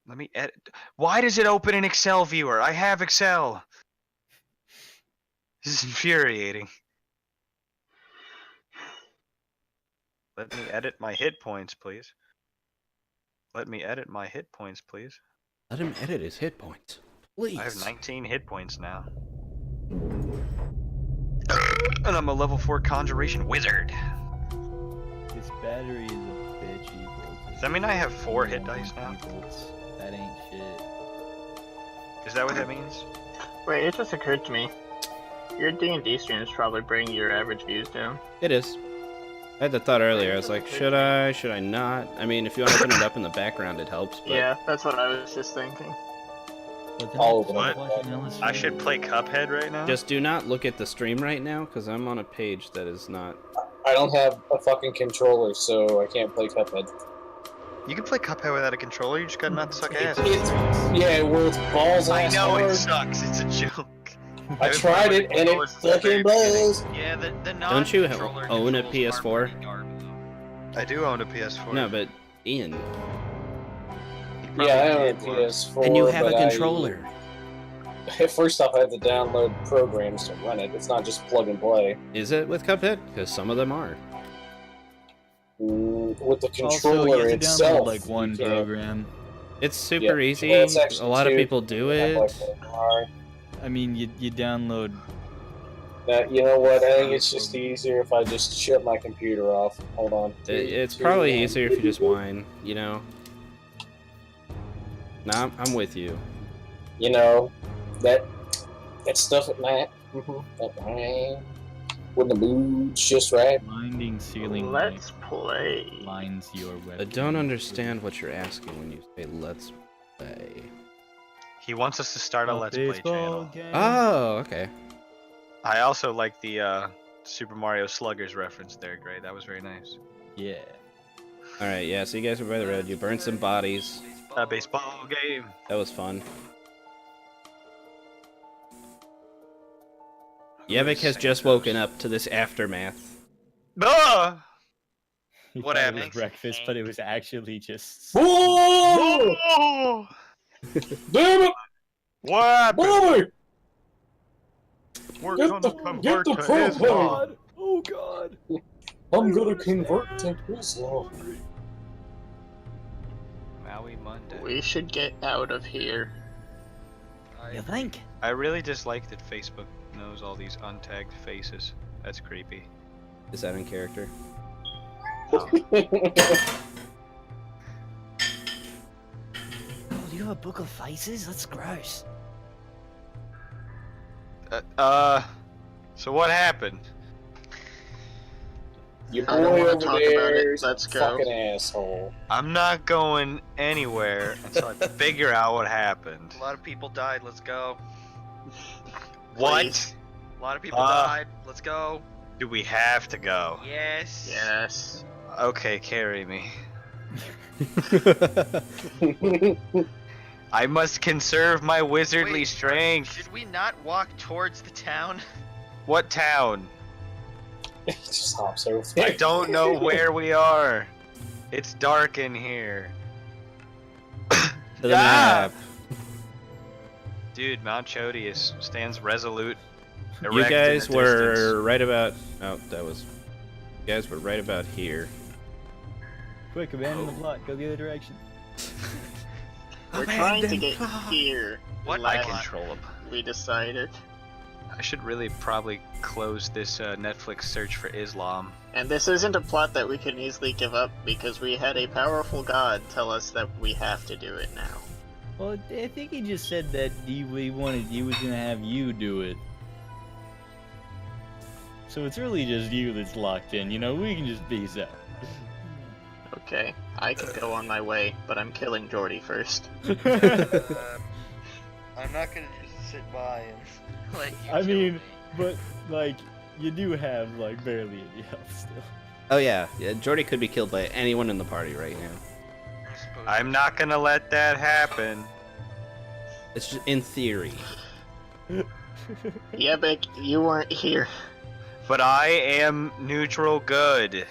Let me edit. Why does it open in Excel viewer? I have Excel. This is infuriating. Let me edit my hit points, please. Let me edit my hit points, please. Let him edit his hit points, please. I have 19 hit points now. And I'm a level 4 conjuration wizard. This battery is a bitch evil. Does that mean I have 4 hit dice now? That ain't shit. Is that what that means? Wait, it just occurred to me. Your D&D streams probably bring your average views down. It is. I had the thought earlier. I was like, should I not? I mean, if you want to open it up in the background, it helps. But... Yeah, that's what I was just thinking. What? I should play Cuphead right now? Just do not look at the stream right now, because I'm on a page that is not... I don't have a fucking controller, so I can't play Cuphead. You can play Cuphead without a controller, you just gotta not suck ass. Yeah, well, it's balls I ass know hard. it sucks, it's a joke. I tried it, and it fucking blows. Yeah, the Don't you own a PS4? I do own a PS4. No, but Ian. Yeah, I own a PS4. And you have a but controller. First off, I had to download programs to run it. It's not just plug and play. Is it with Cuphead? Because some of them are. With the Also, controller you have to itself, download like one program. It's super easy. Yeah, it's actually a lot of two. people do it. I mean, you download. You know what? I think it's just easier if I just shut my computer off. Hold on. It's probably easier if you just whine, you know? Nah, I'm with you. You know, that stuff at night. At night. When the mood's just right. Blinding ceiling Let's play. lines your web. I don't understand what you're asking when you say let's play. He wants us to start a Let's Play channel. Oh, okay. I also like the Super Mario Sluggers reference there, Gray. That was very nice. Yeah. Alright, yeah, so you guys were by the road. You burned some bodies. A baseball game. That was fun. Yevik has just woken up to this aftermath. No! He What thought it happened? was breakfast, but it was actually just. Oh! Damn it! What happened? Boy! We're Get gonna the convert to propane. Islam. Oh god! I'm gonna convert to Islam. Maui Monday. We should get out of here. You think? I really dislike that Facebook knows all these untagged faces. That's creepy. Is that in character? Oh, do you have a book of faces? That's gross. So what happened? Your I don't boy wanna over talk about there it. is Let's a go. fucking asshole. I'm not going anywhere until I figure out what happened. A lot of people died. Let's go. What? Please. A lot of people died. Let's go. Do we have to go? Yes. Yes. Okay, carry me. I must conserve my wizardly Wait, strength. Should we not walk towards the town? What town? He just hops over. I don't know where we are. It's dark in here. To the Ah! map. Dude, Mount Chodius stands resolute. You erect in guys the were distance. right about... Oh, that was... You guys were right about here. Quick, abandon the plot. Go the other direction. We're trying to get here. What I last control them. We decided. I should really probably close this Netflix search for Islam. And this isn't a plot that we can easily give up because we had a powerful god tell us that we have to do it now. Well, I think he just said that he was gonna have you do it. So it's really just you that's locked in. You know, we can just peace out. Okay, I can go on my way, but I'm killing Jordy first. I'm not gonna just sit by and let you I kill mean, me. but like, you do have like barely any health still. Oh yeah, Jordy could be killed by anyone in the party right now. I suppose. I'm not gonna let that happen. It's just in theory. Yebek, you weren't here. But I am neutral good.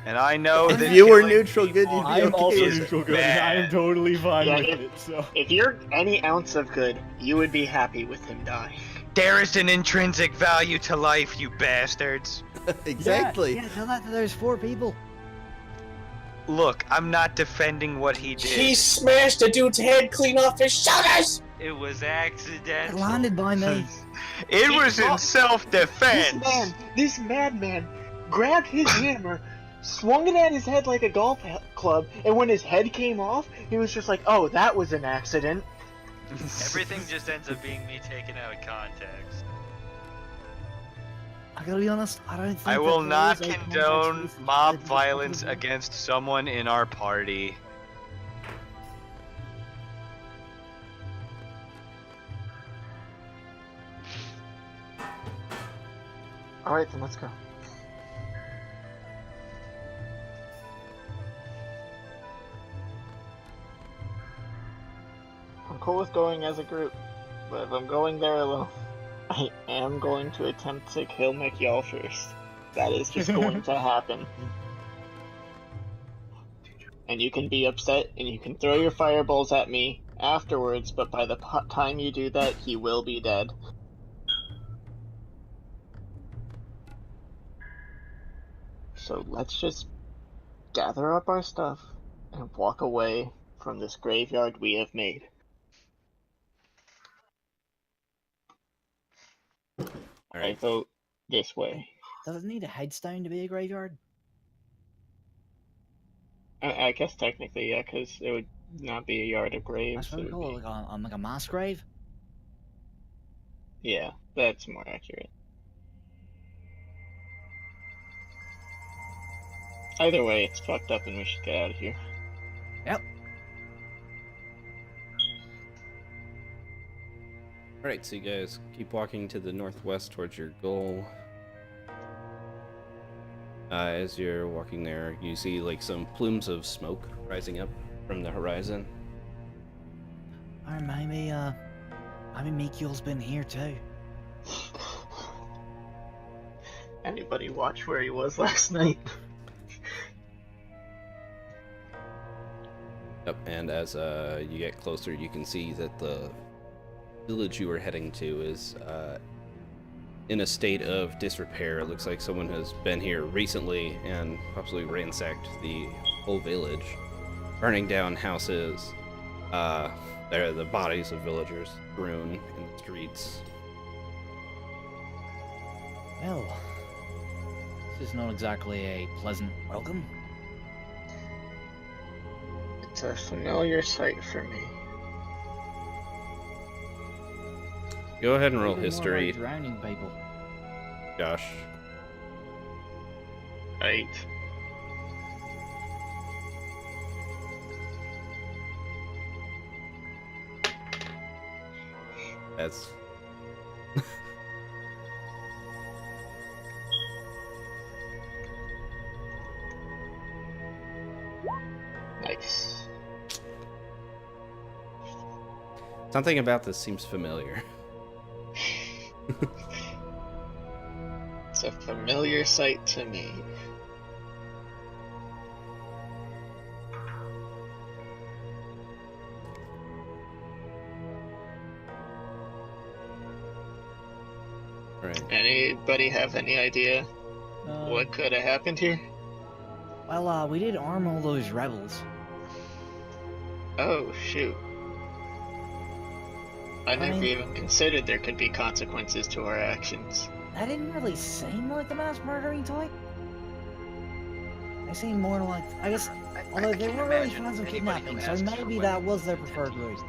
And I know If that you were killing neutral good, people you'd be I am okay also with it. neutral good, and I am bad. totally fine Yeah, with if- it. So If you're any ounce of good, you would be happy with him dying. There is an intrinsic value to life, you bastards. Exactly. Yeah, tell that to those 4 people. Look, I'm not defending what he did. He smashed a dude's head clean off his shoulders! It was It accidental. landed by me. It He was in fought- self-defense. This madman, grabbed his hammer, swung it at his head like a golf club, and when his head came off, he was just like, "Oh, that was an accident." Everything just ends up being me taken out of context. I gotta be honest, I don't think I will that not there is a condone context for this mob bad violence behavior. against someone in our party. Alright, then let's go. I'm cool with going as a group, but if I'm going there alone, I am going to attempt to kill McYall first. That is just going to happen. And you can be upset and you can throw your fireballs at me afterwards, but by the time you do that, he will be dead. So let's just gather up our stuff and walk away from this graveyard we have made. I Alright. vote this way. Does it need a headstone to be a graveyard? I guess technically, yeah, because it would not be a yard of I graves. suppose It we would call be... it like a mass grave. Yeah, that's more accurate. Either way, it's fucked up and we should get out of here. Yep. Alright, so you guys keep walking to the northwest towards your goal. As you're walking there, you see like some plumes of smoke rising up from the horizon. Or maybe Mikio's been here too. Anybody watch where he was last night? Yep, and as you get closer, you can see that the village you were heading to is in a state of disrepair. It looks like someone has been here recently and possibly ransacked the whole village, burning down houses. There are the bodies of villagers strewn in the streets. Well, this is not exactly a pleasant welcome. It's a familiar sight for me. Go ahead and roll Maybe more history, like drowning people. Josh. 8. That's Nice. something about this seems familiar. It's a familiar sight to me. Right. Anybody have any idea what could have happened here? Well, we did arm all those rebels. Oh, shoot. I never mean- even considered there could be consequences to our actions. That didn't really seem like the mass murdering type. They seemed more like, I guess, although they can't were really imagine fans of anybody who kidnapping, so asks for maybe weapons that was their to be preferred route.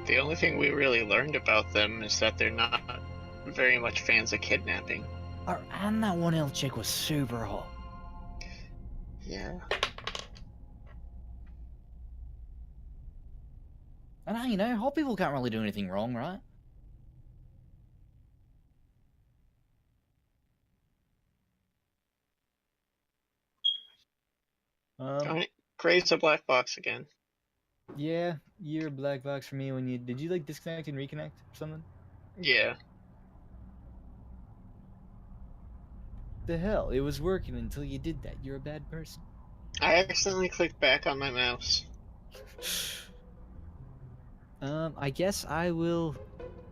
The only thing we really learned about them is that they're not very much fans of kidnapping. And that one ill chick was super hot. Yeah. And you know, hot people can't really do anything wrong, right? Alright, Gray's a black box again. Yeah, you're a black box for me when you... Did you, like, disconnect and reconnect or something? Yeah. the hell? It was working until you did that. You're a bad person. I accidentally clicked back on my mouse. I guess I will.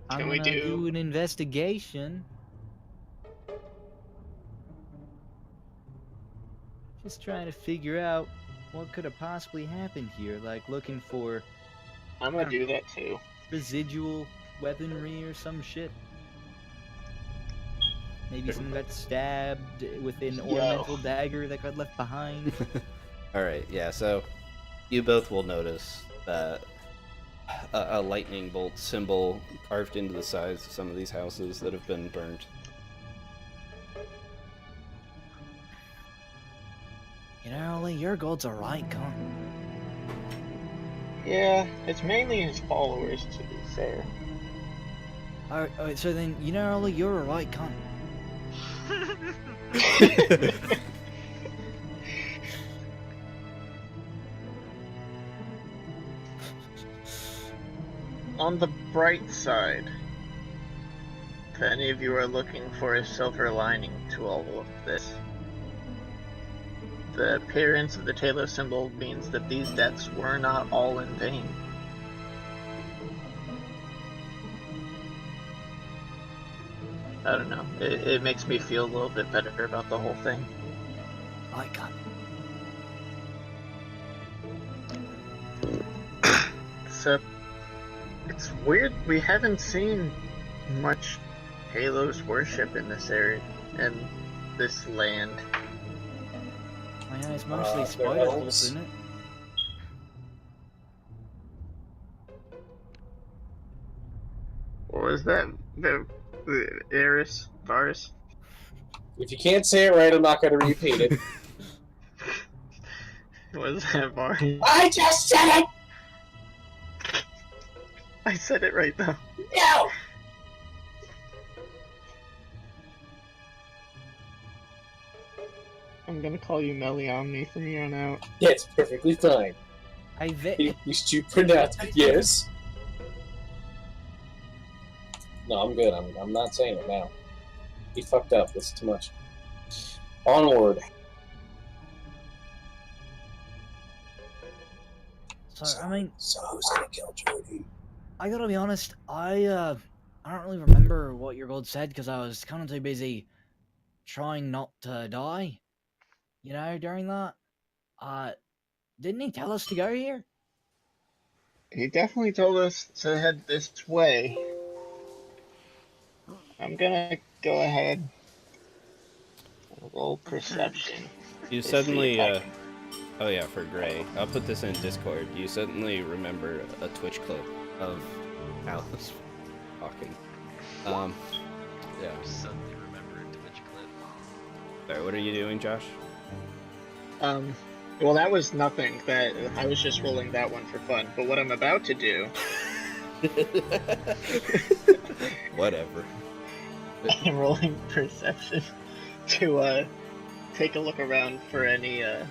I'm Can we gonna do- do an investigation. Just trying to figure out what could have possibly happened here, like looking for I'm gonna do that too. residual weaponry or some shit. Maybe someone got stabbed with an ornamental dagger that got left behind. Alright, yeah, so you both will notice that a lightning bolt symbol carved into the sides of some of these houses that have been burned. You know, Ollie, your gold's alright, gun. Yeah, it's mainly his followers, to be fair. Alright, so then, you know, Ollie, you're a right cunt. On the bright side, if any of you are looking for a silver lining to all of this, the appearance of the Talos symbol means that these deaths were not all in vain. I don't know. It makes me feel a little bit better about the whole thing. Right cunt. Except, it's weird, we haven't seen much Talos worship in this area, in this land. Oh, yeah, it's mostly they're spider elves. holes, isn't it? What was that? The Eris? Varus? If you can't say it right, I'm not gonna repeat it. Was that Varus? I just said it! I said it right though. No! I'm gonna call you Meliomni from here on out. That's perfectly fine. At least you pronounce it. Yes. No, I'm good. I'm not saying it now. He fucked up. This is too much. Onward. So, I mean, So who's gonna kill Jody? I gotta be honest, I don't really remember what your gold said because I was kind of too busy trying not to die. You know, during that. Didn't he tell us to go here? He definitely told us to head this way. I'm gonna go ahead and roll perception. You to suddenly, see if I can- oh yeah, for Gray, I'll put this in Discord. You suddenly remember a Twitch clip of Alice talking. Yeah. Suddenly remember a Twitch clip. Sorry, what are you doing, Josh? Well, that was nothing. That I was just rolling that one for fun. But what I'm about to do, Whatever. I'm rolling perception to take a look around for any. I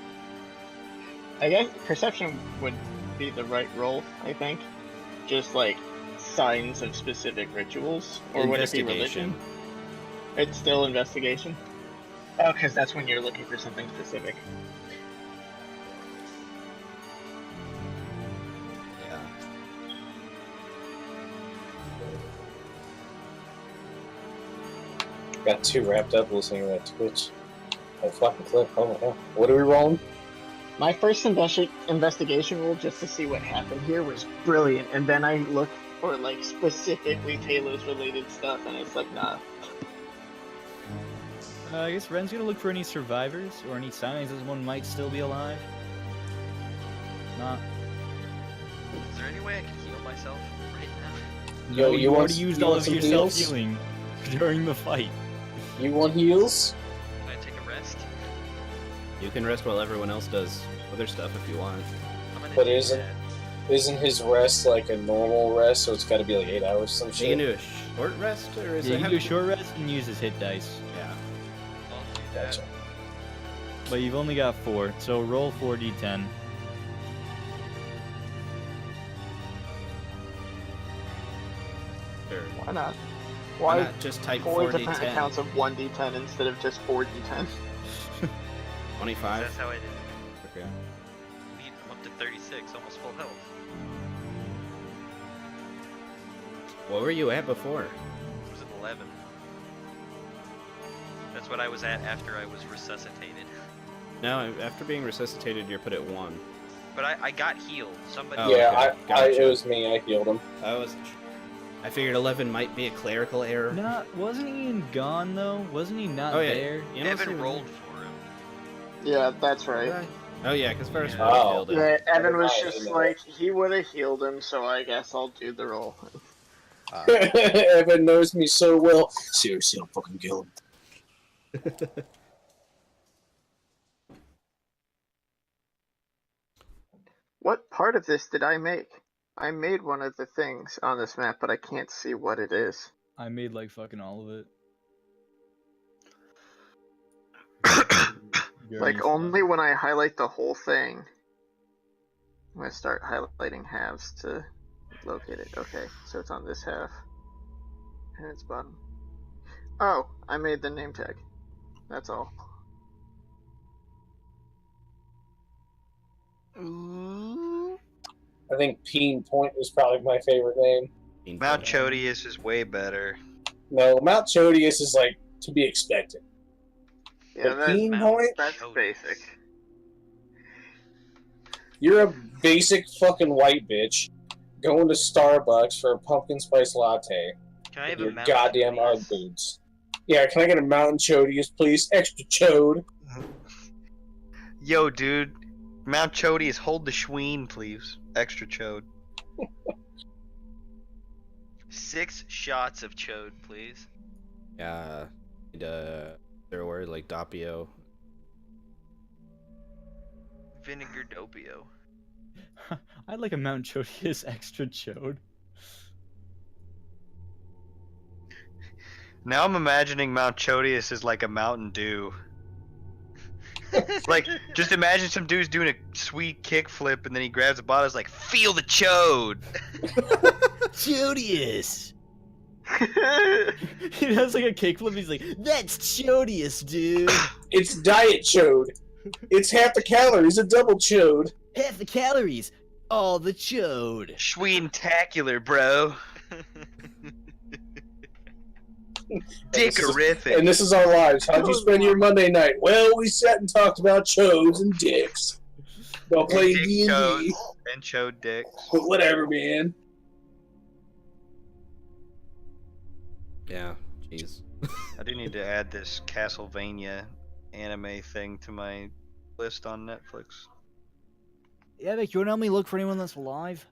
guess perception would be the right roll. I think, just like signs of specific rituals, or would it be religion? Investigation. It's still investigation. Oh, because that's when you're looking for something specific. Yeah. Got too wrapped up listening to that Twitch. That fucking clip. Oh my god. What are we rolling? My first investigation roll, just to see what happened here, was brilliant, and then I looked for like specifically Talos related stuff, and it's like, nah. I guess Ren's gonna look for any survivors or any signs that someone might still be alive. Not. Is there any way I can heal myself right now? Yo, No, you want- already used you all want of some your heals? self-healing during the fight. You want heals? Can I take a rest? You can rest while everyone else does other stuff if you want. I'm gonna But do isn't- that. Isn't his rest like a normal rest, so it's gotta be like 8 hours or some You shit? can do a short rest, or is Yeah, it you have can do a to- short rest and use his hit dice. Yeah. I'll do that. Gotcha. But you've only got 4, so roll 4d10. Sure. Why not? Why Why not just type 4 different 4d10? accounts of 1d10 instead of just 4d10? 25? That's how I did it. Okay. I'm up to 36, almost full health. What were you at before? I was at 11. That's what I was at after I was resuscitated. No, after being resuscitated, you're put at 1. But I got healed. Somebody. Oh, Yeah, okay. it Gotcha. was me. I healed him. I figured 11 might be a clerical error. No, wasn't he gone though? Wasn't he not Oh, yeah. there? You know, Evan rolled for him. Yeah, that's right. Okay. Oh yeah, because first Yeah. one Oh. killed him. Yeah, Evan was I just know. like, he would have healed him, so I guess I'll do the roll. Evan knows me so well. Seriously, I'll fucking kill him. What part of this did I make? I made one of the things on this map, but I can't see what it is. I made like fucking all of it. Like, only when I highlight the whole thing. I'm gonna start highlighting halves to locate it. Okay, so it's on this half. And it's bottom. Oh, I made the name tag. That's all. I think Peen Point is probably my favorite name. Mount Chodius is way better. No, Mount Chodius is like to be expected. Yeah, But Peen Mount Point, that's Chodius. basic. you're a basic fucking white bitch going to Starbucks for a pumpkin spice latte. Can I have Your a Mount goddamn Chodius? Ugg boots. Yeah, can I get a Mountain Chodius, please? Extra chode. Yo, dude. Mount Chodius, hold the schween, please. Extra chode. 6 shots of chode, please. Yeah. There were like Doppio. Vinegar Doppio. I'd like a Mount Chodius extra chode. Now I'm imagining Mount Chodius as like a Mountain Dew. Like, just imagine some dude's doing a sweet kickflip and then he grabs a bottle. It's like, feel the chode. Chodius! He does like a kickflip. He's like, "That's Chodius, dude. It's diet chode. It's half the calories, a double chode. Half the calories, all the chode." Schween-tacular, bro. Dickerific. And this is our lives. How'd you spend your Monday night? Well, we sat and talked about chodes and dicks. While playing Dick D&D. chodes and chode dicks. But whatever, man. Yeah. Jeez. I do need to add this Castlevania anime thing to my list on Netflix. Yeah, Vic, you wanna help me look for anyone that's alive?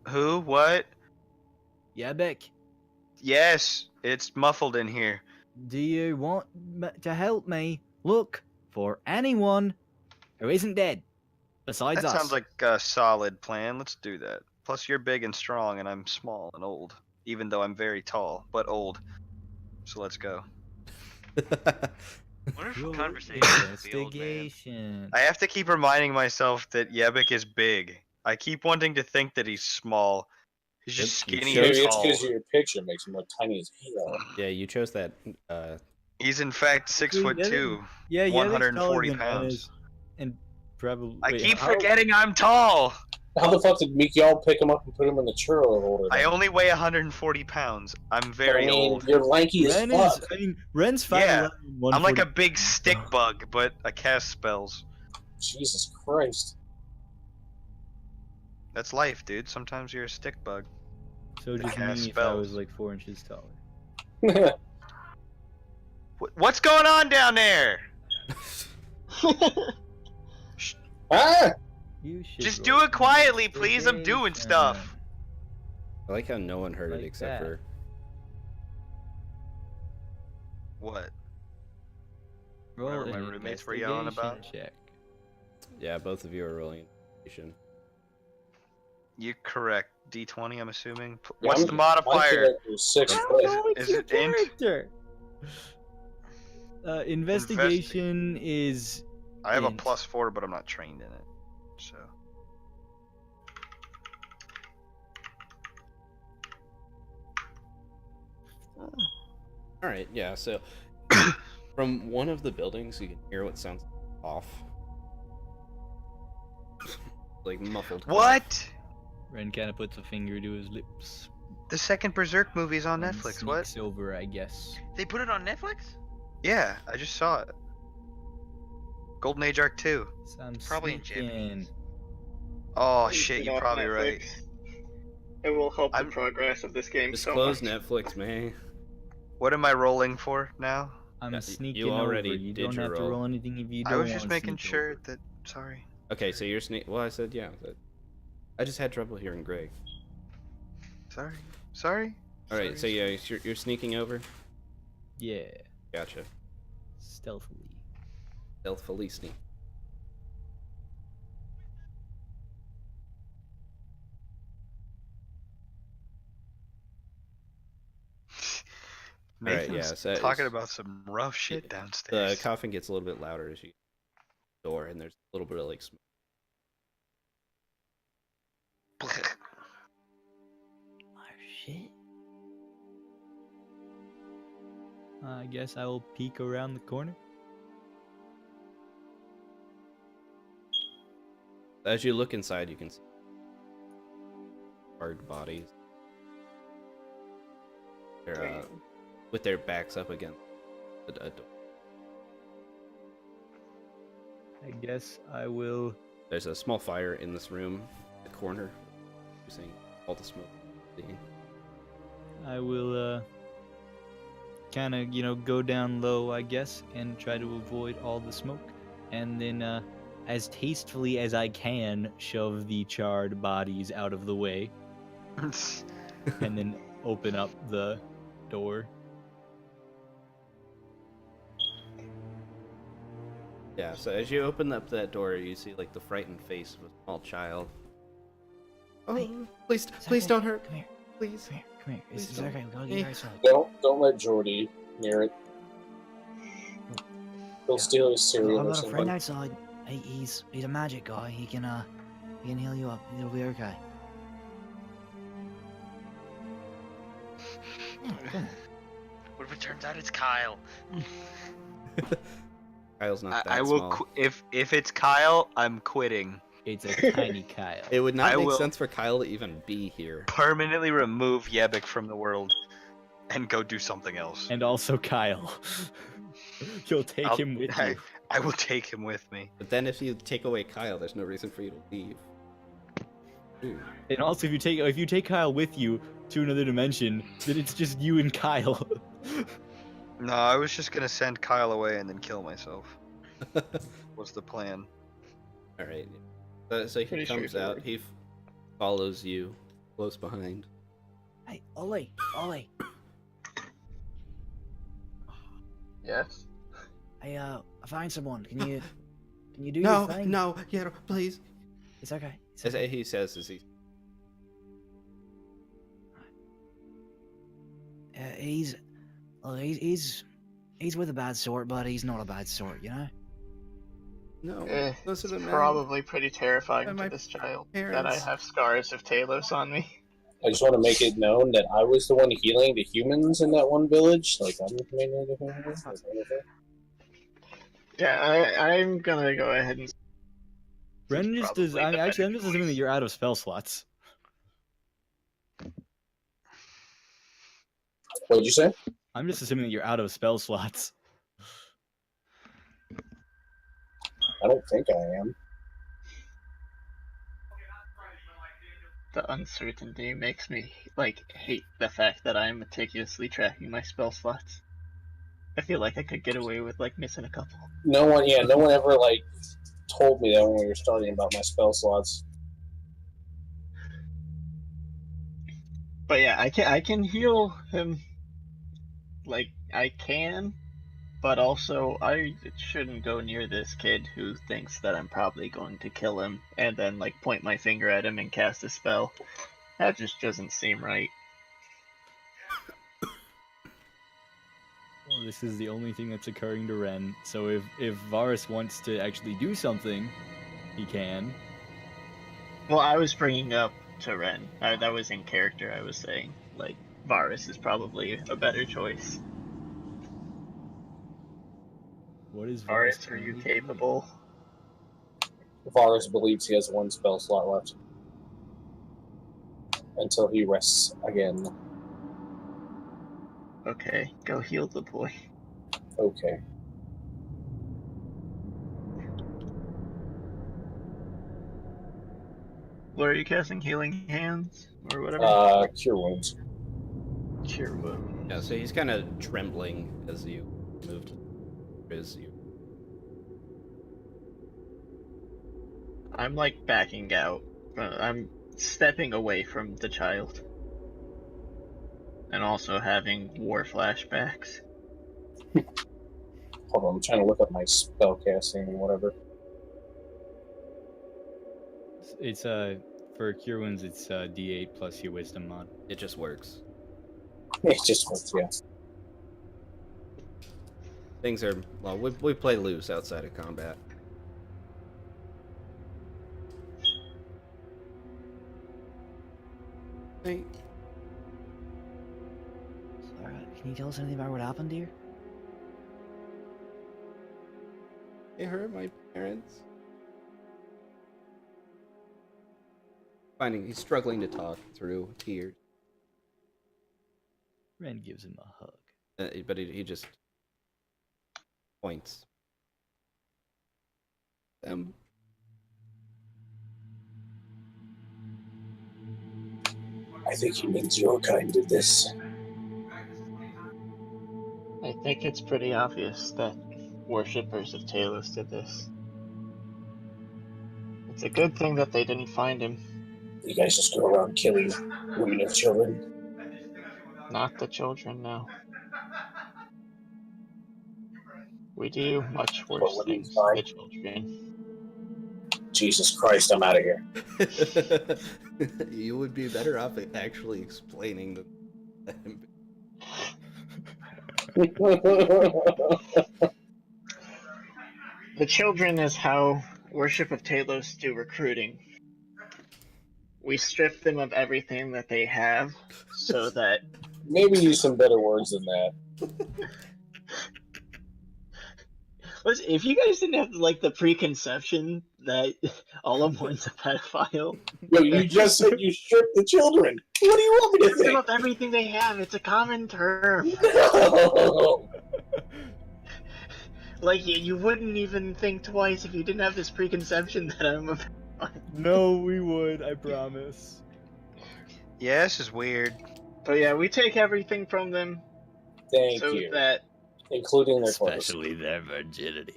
Who? What? Yeah, Vic. Yes, it's muffled in here. Do you want to help me look for anyone who isn't dead besides That us? sounds like a solid plan. Let's do that. Plus, you're big and strong, and I'm small and old. Even though I'm very tall, but old. So let's go. Wonderful Roll conversation with the old man. investigation. I have to keep reminding myself that Yebik is big. I keep wanting to think that he's small. He's just Yep, you skinny chose- and Maybe it's tall. because your picture makes him look tiny as hell. Yeah, you chose that. He's in fact 6'2". Yeah, yeah, 140 pounds. And probably. I wait, keep how- forgetting I'm tall. How the fuck did y'all pick him up and put him in the churro holder? I only weigh 140 pounds. I'm very old. You're lanky as Ren fuck. is. I mean, Ren's Yeah, 5'11", I'm like a 140. big stick bug, but I cast spells. Jesus Christ. That's life, dude. Sometimes you're a stick bug. So just cast me if I was spells. like 4 inches taller. What's going on down there? Ah! You should Just roll do it quietly, please. I'm doing investigation. stuff. I like how no one heard it Like except that. for. What? Roll Whatever my an roommates were yelling about. investigation check. Yeah, both of you are rolling investigation. You're correct. D20, I'm assuming. Yeah, What's I'm- the My modifier? character's 6 foot. Is it int? character. Investigation is I have a int. +4, but I'm not trained in it. So All right, yeah. So from one of the buildings, you can hear what sounds off, like muffled. cough. What? Ren kind of puts a finger to his lips. The second Berserk movie's on and Netflix. What? sneaks over, I guess. They put it on Netflix? Yeah, I just saw it. Golden Age Arc 2. So I'm Probably in sneaking. Oh Please shit, get you're off probably right. Netflix. It will help I'm- the progress of this game Just so close much. Netflix, man. What am I rolling for now? I'm Yeah, sneaking you already over. You did don't your have to roll. roll anything if you I don't was just wanna making sneak sure over. that. Sorry. Okay, so you're sneak. Well, I said yeah. I just had trouble hearing Greg. Sorry. All right, so yeah, you're sneaking over. Yeah, Gotcha. stealthily. Stealthily sneak. All right, Nathan's yeah, so talking it's- about some rough shit The downstairs. coughing gets a little bit louder as you get to the door, and there's a little bit of like smoke. Oh shit. I guess I will peek around the corner. As you look inside, you can see hard bodies. They're with their backs up against a door. I guess I will. There's a small fire in this room, the corner, using all the smoke. I will kind of go down low, I guess, and try to avoid all the smoke, and then as tastefully as I can shove the charred bodies out of the way, and then open up the door. Yeah, so as you open up that door, you see like the frightened face of a small child. Oh, Hey, please okay. don't hurt. Come here. Please. Come here. Come here. Please It's don't. okay. We're gonna get outside. Don't let Jordy near it. He'll Yeah. steal his cereal I've or got a friend something. outside. He's a magic guy. He can heal you up. It'll be okay. Yeah, come on. What if it turns out it's Kyle? Kyle's not that I will. small. If it's Kyle, I'm quitting. It's a tiny Kyle. It would not I make will- sense for Kyle to even be here. Permanently remove Yebik from the world, and go do something else. And also Kyle. You'll take I'll- him with I, you. I will take him with me. But then if you take away Kyle, there's no reason for you to leave. Ooh. And also, if you take Kyle with you to another dimension, then it's just you and Kyle. No, I was just gonna send Kyle away and then kill myself. What's the plan? All right. So he Pretty comes out. straightforward. He follows you close behind. Hey, Ollie. Ollie. Yes. Hey, I found someone. Can you do your thing? no, yeah, please. It's okay. It's As okay. he says, as he He's with a bad sort, but he's not a bad sort, you know. no, It's those are the men. probably pretty terrifying And to my this child that I parents. have scars of Talos on me. I just want to make it known that I was the one healing the humans in that one village. Like, I'm the main Yeah, I'm gonna go ahead and. Ren just does. Probably the I'm better just assuming that you're out of spell slots. What did you say? I'm just assuming that you're out of spell slots. I don't think I am. The uncertainty makes me hate the fact that I'm meticulously tracking my spell slots. I feel like I could get away with missing a couple. No one ever told me that when we were starting about my spell slots. But yeah, I can heal him. I can, but also I shouldn't go near this kid who thinks that I'm probably going to kill him and then point my finger at him and cast a spell. That just doesn't seem right. Well, this is the only thing that's occurring to Ren. So if Varus wants to actually do something, he can. Well, I was bringing up to Ren. That was in character. I was saying Varus is probably a better choice. What is Varus, are you currently doing? capable? Varus believes he has one spell slot left. Until he rests again. Okay, go heal the boy. Okay. What are you casting? Healing Hands? Or whatever? Cure wounds. Cure Wounds. Yeah, so he's kind of trembling as you moved. I'm like backing out. I'm stepping away from the child. And also having war flashbacks. Hold on, I'm trying to look up my spell casting and whatever. It's for cure wounds. It's D8 plus your wisdom mod. It just works. It just works, yeah. Things are, well, we play loose outside of combat. Hey, Sarah, can you tell us anything about what happened here? they hurt my parents. He's struggling to talk through tears. Ren gives him a hug. But he just points. I think he means your kind did this. I think it's pretty obvious that worshippers of Talos did this. It's a good thing that they didn't find him. You guys just go around killing women and children. Not the children, no. We do much But worse what do you things find? to children. Jesus Christ, I'm out of here. You would be better off actually explaining the. The children is how Worship of Talos do recruiting. We strip them of everything that they have, so that Maybe use some better words than that. listen, if you guys didn't have like the preconception that Olamoin's a pedophile, Yo, you just said you stripped the children. What do you want me to strip them think? of everything they have. It's a common term. No. Like you wouldn't even think twice if you didn't have this preconception that I'm a pedophile. No, we would. I promise. Yeah, this is weird. So yeah, we take everything from them Thank so you. that Including their clothes. Especially their virginity.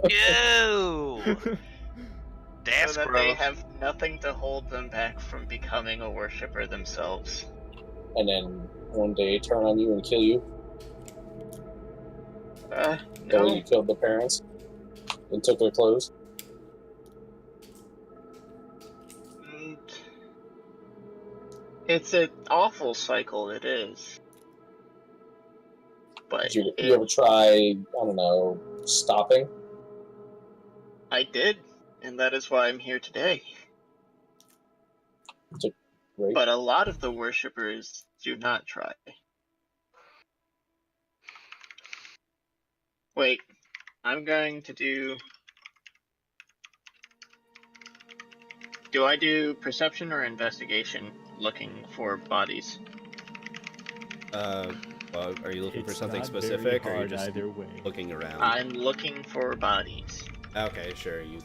Ew! so That's that they gross. have nothing to hold them back from becoming a worshipper themselves. And then one day turn on you and kill you. The way No. you killed the parents and took their clothes. It's an awful cycle, it is. But Did you ever try, I don't know, stopping? I did, and that is why I'm here today. Right? But a lot of the worshippers do not try. Wait, I'm going to do... Do I do perception or investigation looking for bodies? Well, are you looking for It's something not very specific, or are you hard just either way. looking around? I'm looking for bodies. Okay, sure. You.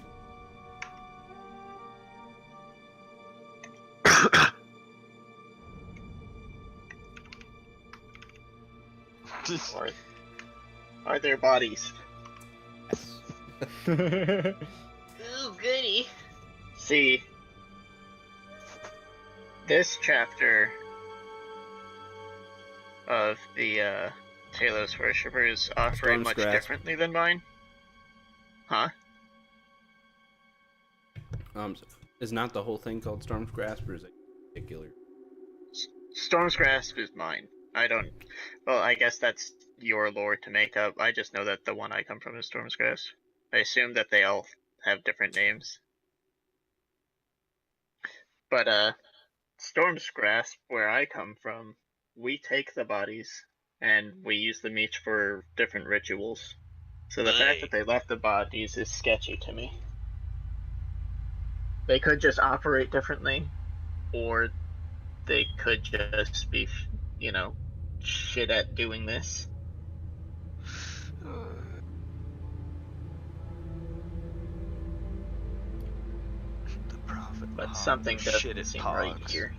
Are there bodies? Ooh, goody. See, this chapter of the Talos worshippers operate Storm's much grasp. differently than mine. Huh? Is not the whole thing called Storm's Grasp, or is it particular? Storm's Grasp is mine. I don't... Well, I guess that's your lore to make up. I just know that the one I come from is Storm's Grasp. I assume that they all have different names. But, Storm's Grasp, where I come from, we take the bodies and we use them each for different rituals. So the fact that they left the bodies is sketchy to me. They could just operate differently, or they could just be, shit at doing this. The prophet. But something shit doesn't at seem pogs. right here.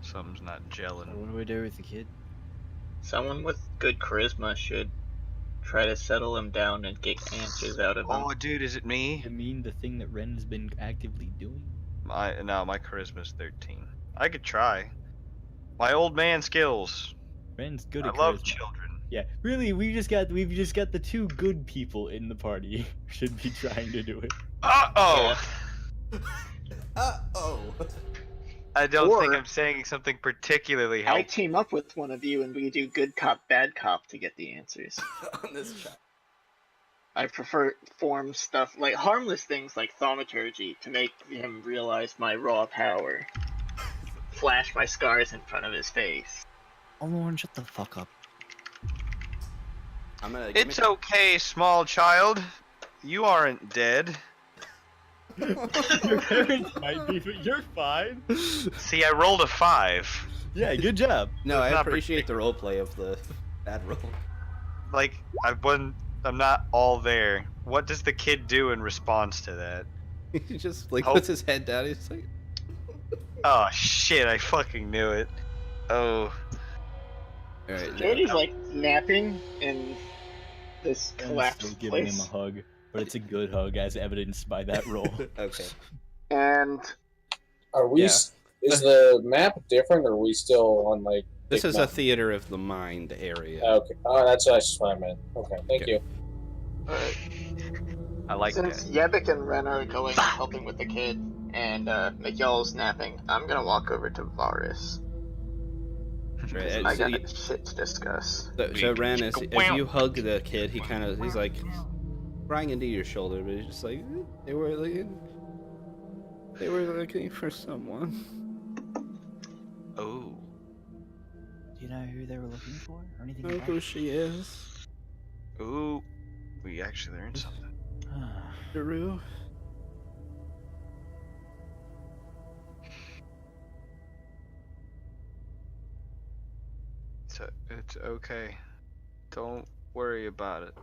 Something's not So gelling. what do we do with the kid? Someone with good charisma should try to settle him down and get answers out of him. Oh, dude, is it me? I mean, the thing that Ren's been actively doing. My charisma's 13. I could try. My old man skills. Ren's good I at love charisma. children. Yeah, really, we've just got the two good people in the party should be trying to do it. Uh-oh! Uh-oh. I don't think Or- I'm saying something particularly I helpful. team up with one of you and we do good cop, bad cop to get the answers. On this chat. I prefer form stuff like harmless things like thaumaturgy to make him realize my raw power. Flash my scars in front of his face. Oh, Lauren, shut the fuck up. I'm gonna. It's okay, small child. You aren't dead. Your parents might be, but you're fine. See, I rolled a 5. Yeah, good job. No, I Not appreciate the roleplay of the bad roll. Like, I'm not all there. What does the kid do in response to that? He just like Oh. puts his head down. He's like, Oh shit, I fucking knew it. Oh. all right. Jody's like napping in this I'm still collapsed giving him a place. hug, but it's a good hug, as evidenced by that roll. Okay. And Are we? Yeah. Is the map different, or are we still on like? This Big is a Mountain? theater of the mind area. Okay. Oh, that's what I meant. Okay. Thank Okay. you. I like since that. Yebik and Ren are going and helping with the kid, and Miguel's napping, I'm gonna walk over to Varus. Right, I so, got shit to discuss. so Ren, as you hug the kid, he's like crying into your shoulder, but he's just like, they were looking for someone. Oh. Do you know who they were looking for? Or anything Look like who she is. Ooh. We actually learned something. that? Drew. It's okay. Don't worry about it.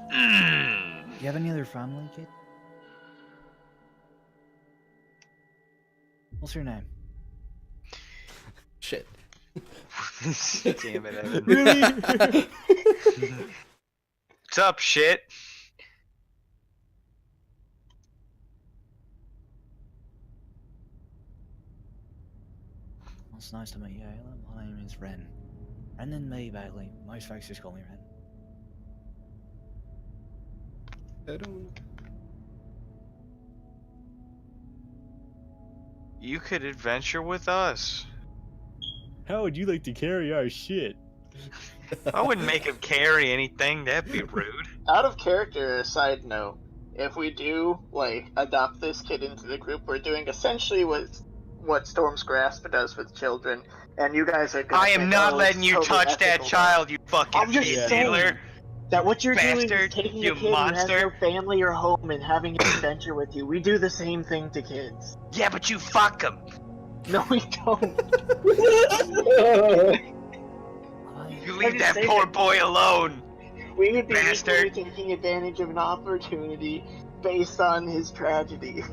Do you have any other family, kid? What's your name? Shit. Damn it, Evan. Really? What's up, shit? Well, it's nice to meet you, Ayla. My name is Ren. Ren and me, Bailey. Most folks just call me Ren. I don't. You could adventure with us. How would you like to carry our shit? I wouldn't make him carry anything. That'd be rude. Out of character, side note, if we do adopt this kid into the group, we're doing essentially what Storm's Grasp does with children, and you guys are. I am think, not "Oh, letting it's you totally touch that ethical." child, you fucking I'm just kid saying dealer. that what you're doing Bastard, is taking you a kid who monster. has no family or home and having an adventure with you. We do the same thing to kids. Yeah, but you fuck him. No, we don't. You I'm leave just that saying poor that- boy alone. We would be Bastard. equally taking advantage of an opportunity based on his tragedy.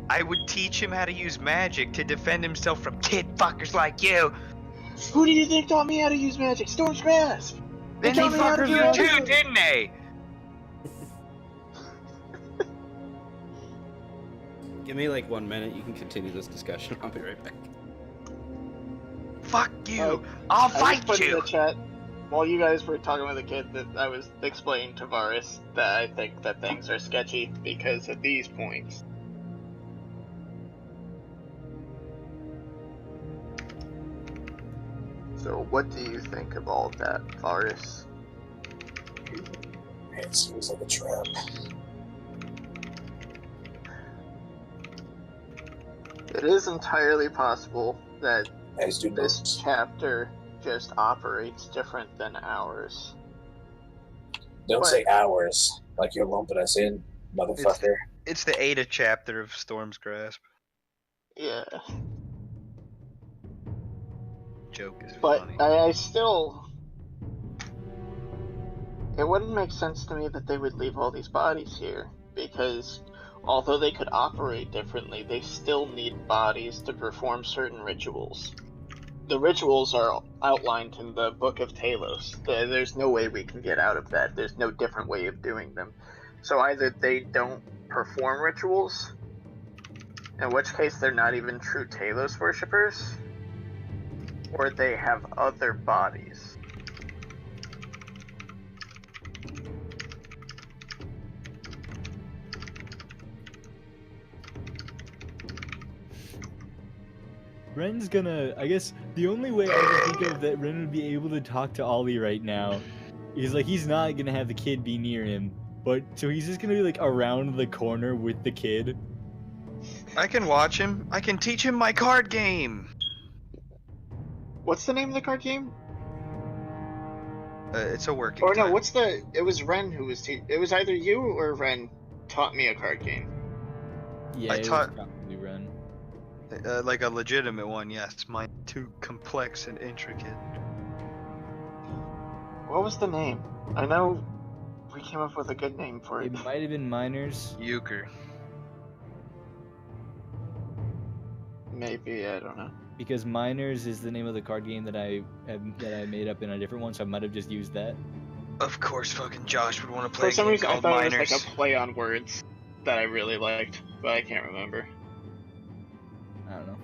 I would teach him how to use magic to defend himself from kid fuckers like you. Who do you think taught me how to use magic? Storm's Grasp! Then they taught me how to fucked do you everything. too, didn't they? Give me like 1 minute. You can continue this discussion. I'll be right back. Fuck you. Oh, I'll I just fight put in you. the chat, while you guys were talking with the kid, that I was explaining to Varus that I think that things are sketchy because of these points. So what do you think of all of that, Varus? It seems like a trap. It is entirely possible that As do this most. chapter just operates different than ours. Don't But- say ours, like you're lumping us in, motherfucker. It's the Ada chapter of Storm's Grasp. Yeah. Joke is But funny. I still... It wouldn't make sense to me that they would leave all these bodies here, because although they could operate differently, they still need bodies to perform certain rituals. The rituals are outlined in the Book of Talos. There's no way we can get out of that. There's no different way of doing them. So either they don't perform rituals, in which case they're not even true Talos worshippers, or they have other bodies. Ren's gonna. I guess the only way I can think of that Ren would be able to talk to Ollie right now is like he's not gonna have the kid be near him, but so he's just gonna be like around the corner with the kid. I can watch him. I can teach him my card game. What's the name of the card game? It's a working Or no, title. it was Ren who was it was either you or Ren taught me a card game. Yeah, I it taught- was probably Ren. Like a legitimate one, yes. Mine too complex and intricate. What was the name? I know we came up with a good name for it. It might have been Miners. Euchre. Maybe, I don't know. Because Miners is the name of the card game that I made up in a different one, so I might have just used that. Of course, fucking Josh would want to play For some a game reason I called thought Miners. it was like a play on words that I really liked, but I can't remember. I don't know.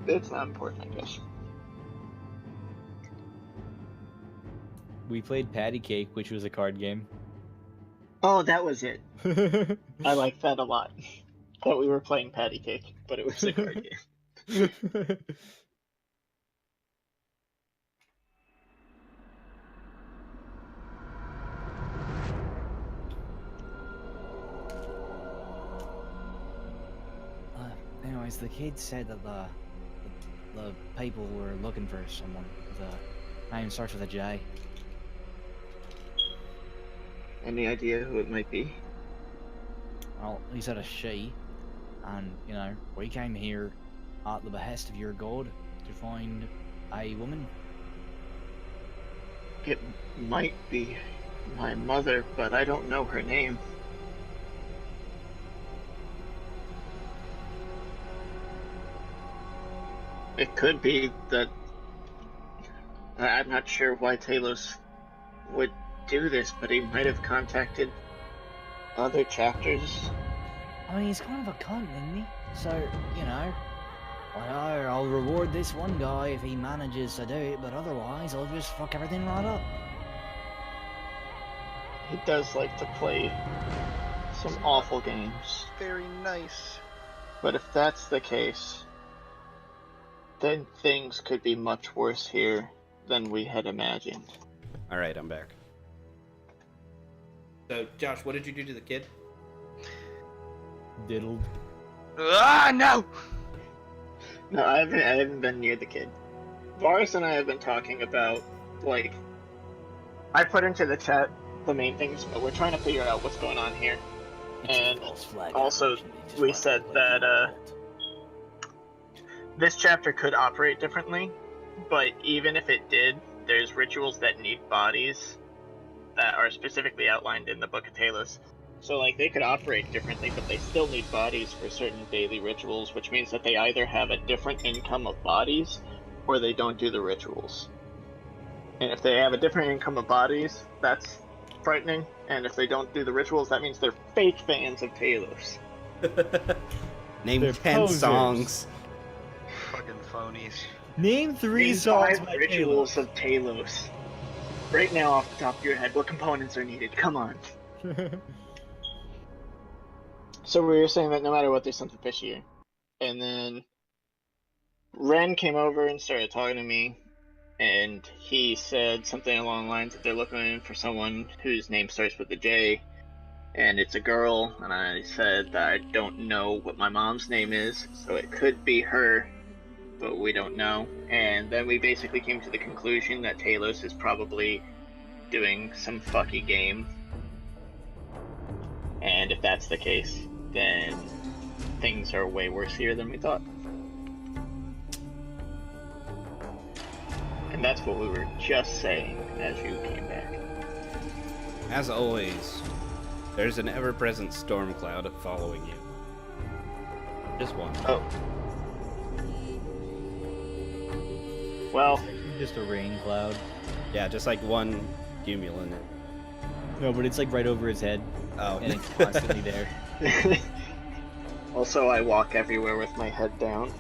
It's not important, I guess. We played Patty Cake, which was a card game. Oh, that was it. I liked that a lot. Thought we were playing patty cake, but it was a card game. Anyways, the kid said that the people were looking for someone. The name starts with a J. Any idea who it might be? Well, he said a she, and you know, we came here at the behest of your god to find a woman. It might be my mother, but I don't know her name. It could be that... I'm not sure why Talos would do this, but he might have contacted other chapters. I mean, he's kind of a cunt, isn't he? So, you know, I'll reward this one guy if he manages to do it, but otherwise I'll just fuck everything right up. He does like to play some awful games. Very nice. But if that's the case, then things could be much worse here than we had imagined. All right, I'm back. So, Josh, what did you do to the kid? Diddled. Ah, no! No, I haven't been near the kid. Varus and I have been talking about, like, I put into the chat the main things, but we're trying to figure out what's going on here. And also, we said that, this chapter could operate differently, but even if it did, there's rituals that need bodies that are specifically outlined in the Book of Talos. So, like, they could operate differently, but they still need bodies for certain daily rituals, which means that they either have a different income of bodies, or they don't do the rituals. And if they have a different income of bodies, that's frightening, and if they don't do the rituals, that means they're fake fans of Talos. Name They're 10 posers. songs. Fucking phonies. Name 3 Name songs 5 by rituals Taylor. of Talos. Right now, off the top of your head, what components are needed? Come on. So we were saying that no matter what, there's something fishy here. And then Ren came over and started talking to me, and he said something along the lines that they're looking for someone whose name starts with a J, and it's a girl, and I said that I don't know what my mom's name is, so it could be her, but we don't know. And then we basically came to the conclusion that Talos is probably doing some fucky game. And if that's the case, then things are way worse here than we thought. And that's what we were just saying as you came back. As always, there's an ever-present storm cloud following you. Just one. Oh. Well, Just a rain cloud. Yeah, just like one cumulant. No, but it's like right over his head, Oh, and it's constantly there. also I walk everywhere with my head down.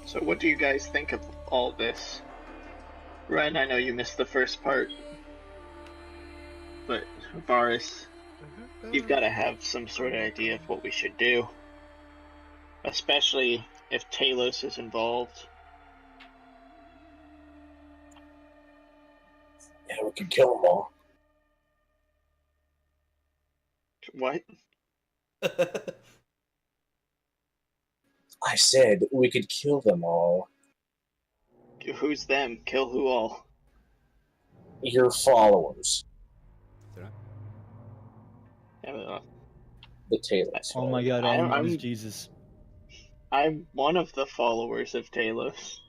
So what do you guys think of all this? Ren, I know you missed the first part, but Varus, you've got to have some sort of idea of what we should do. Especially if Talos is involved. Yeah, we can kill them all. What? I said we could kill them all. Who's them? Kill who all? Your followers. Uh, The Talos. Oh my god, all I'm- I know is I'm- Jesus. I'm one of the followers of Talos,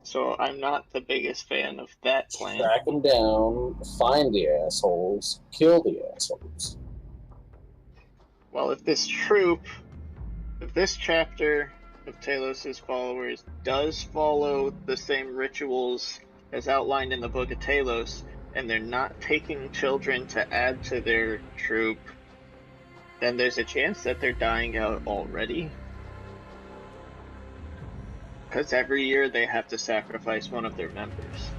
so I'm not the biggest fan of that plan. Track them down, find the assholes, kill the assholes. Well, if this chapter of Talos' followers does follow the same rituals as outlined in the Book of Talos, and they're not taking children to add to their troop, then there's a chance that they're dying out already. Because every year they have to sacrifice one of their members.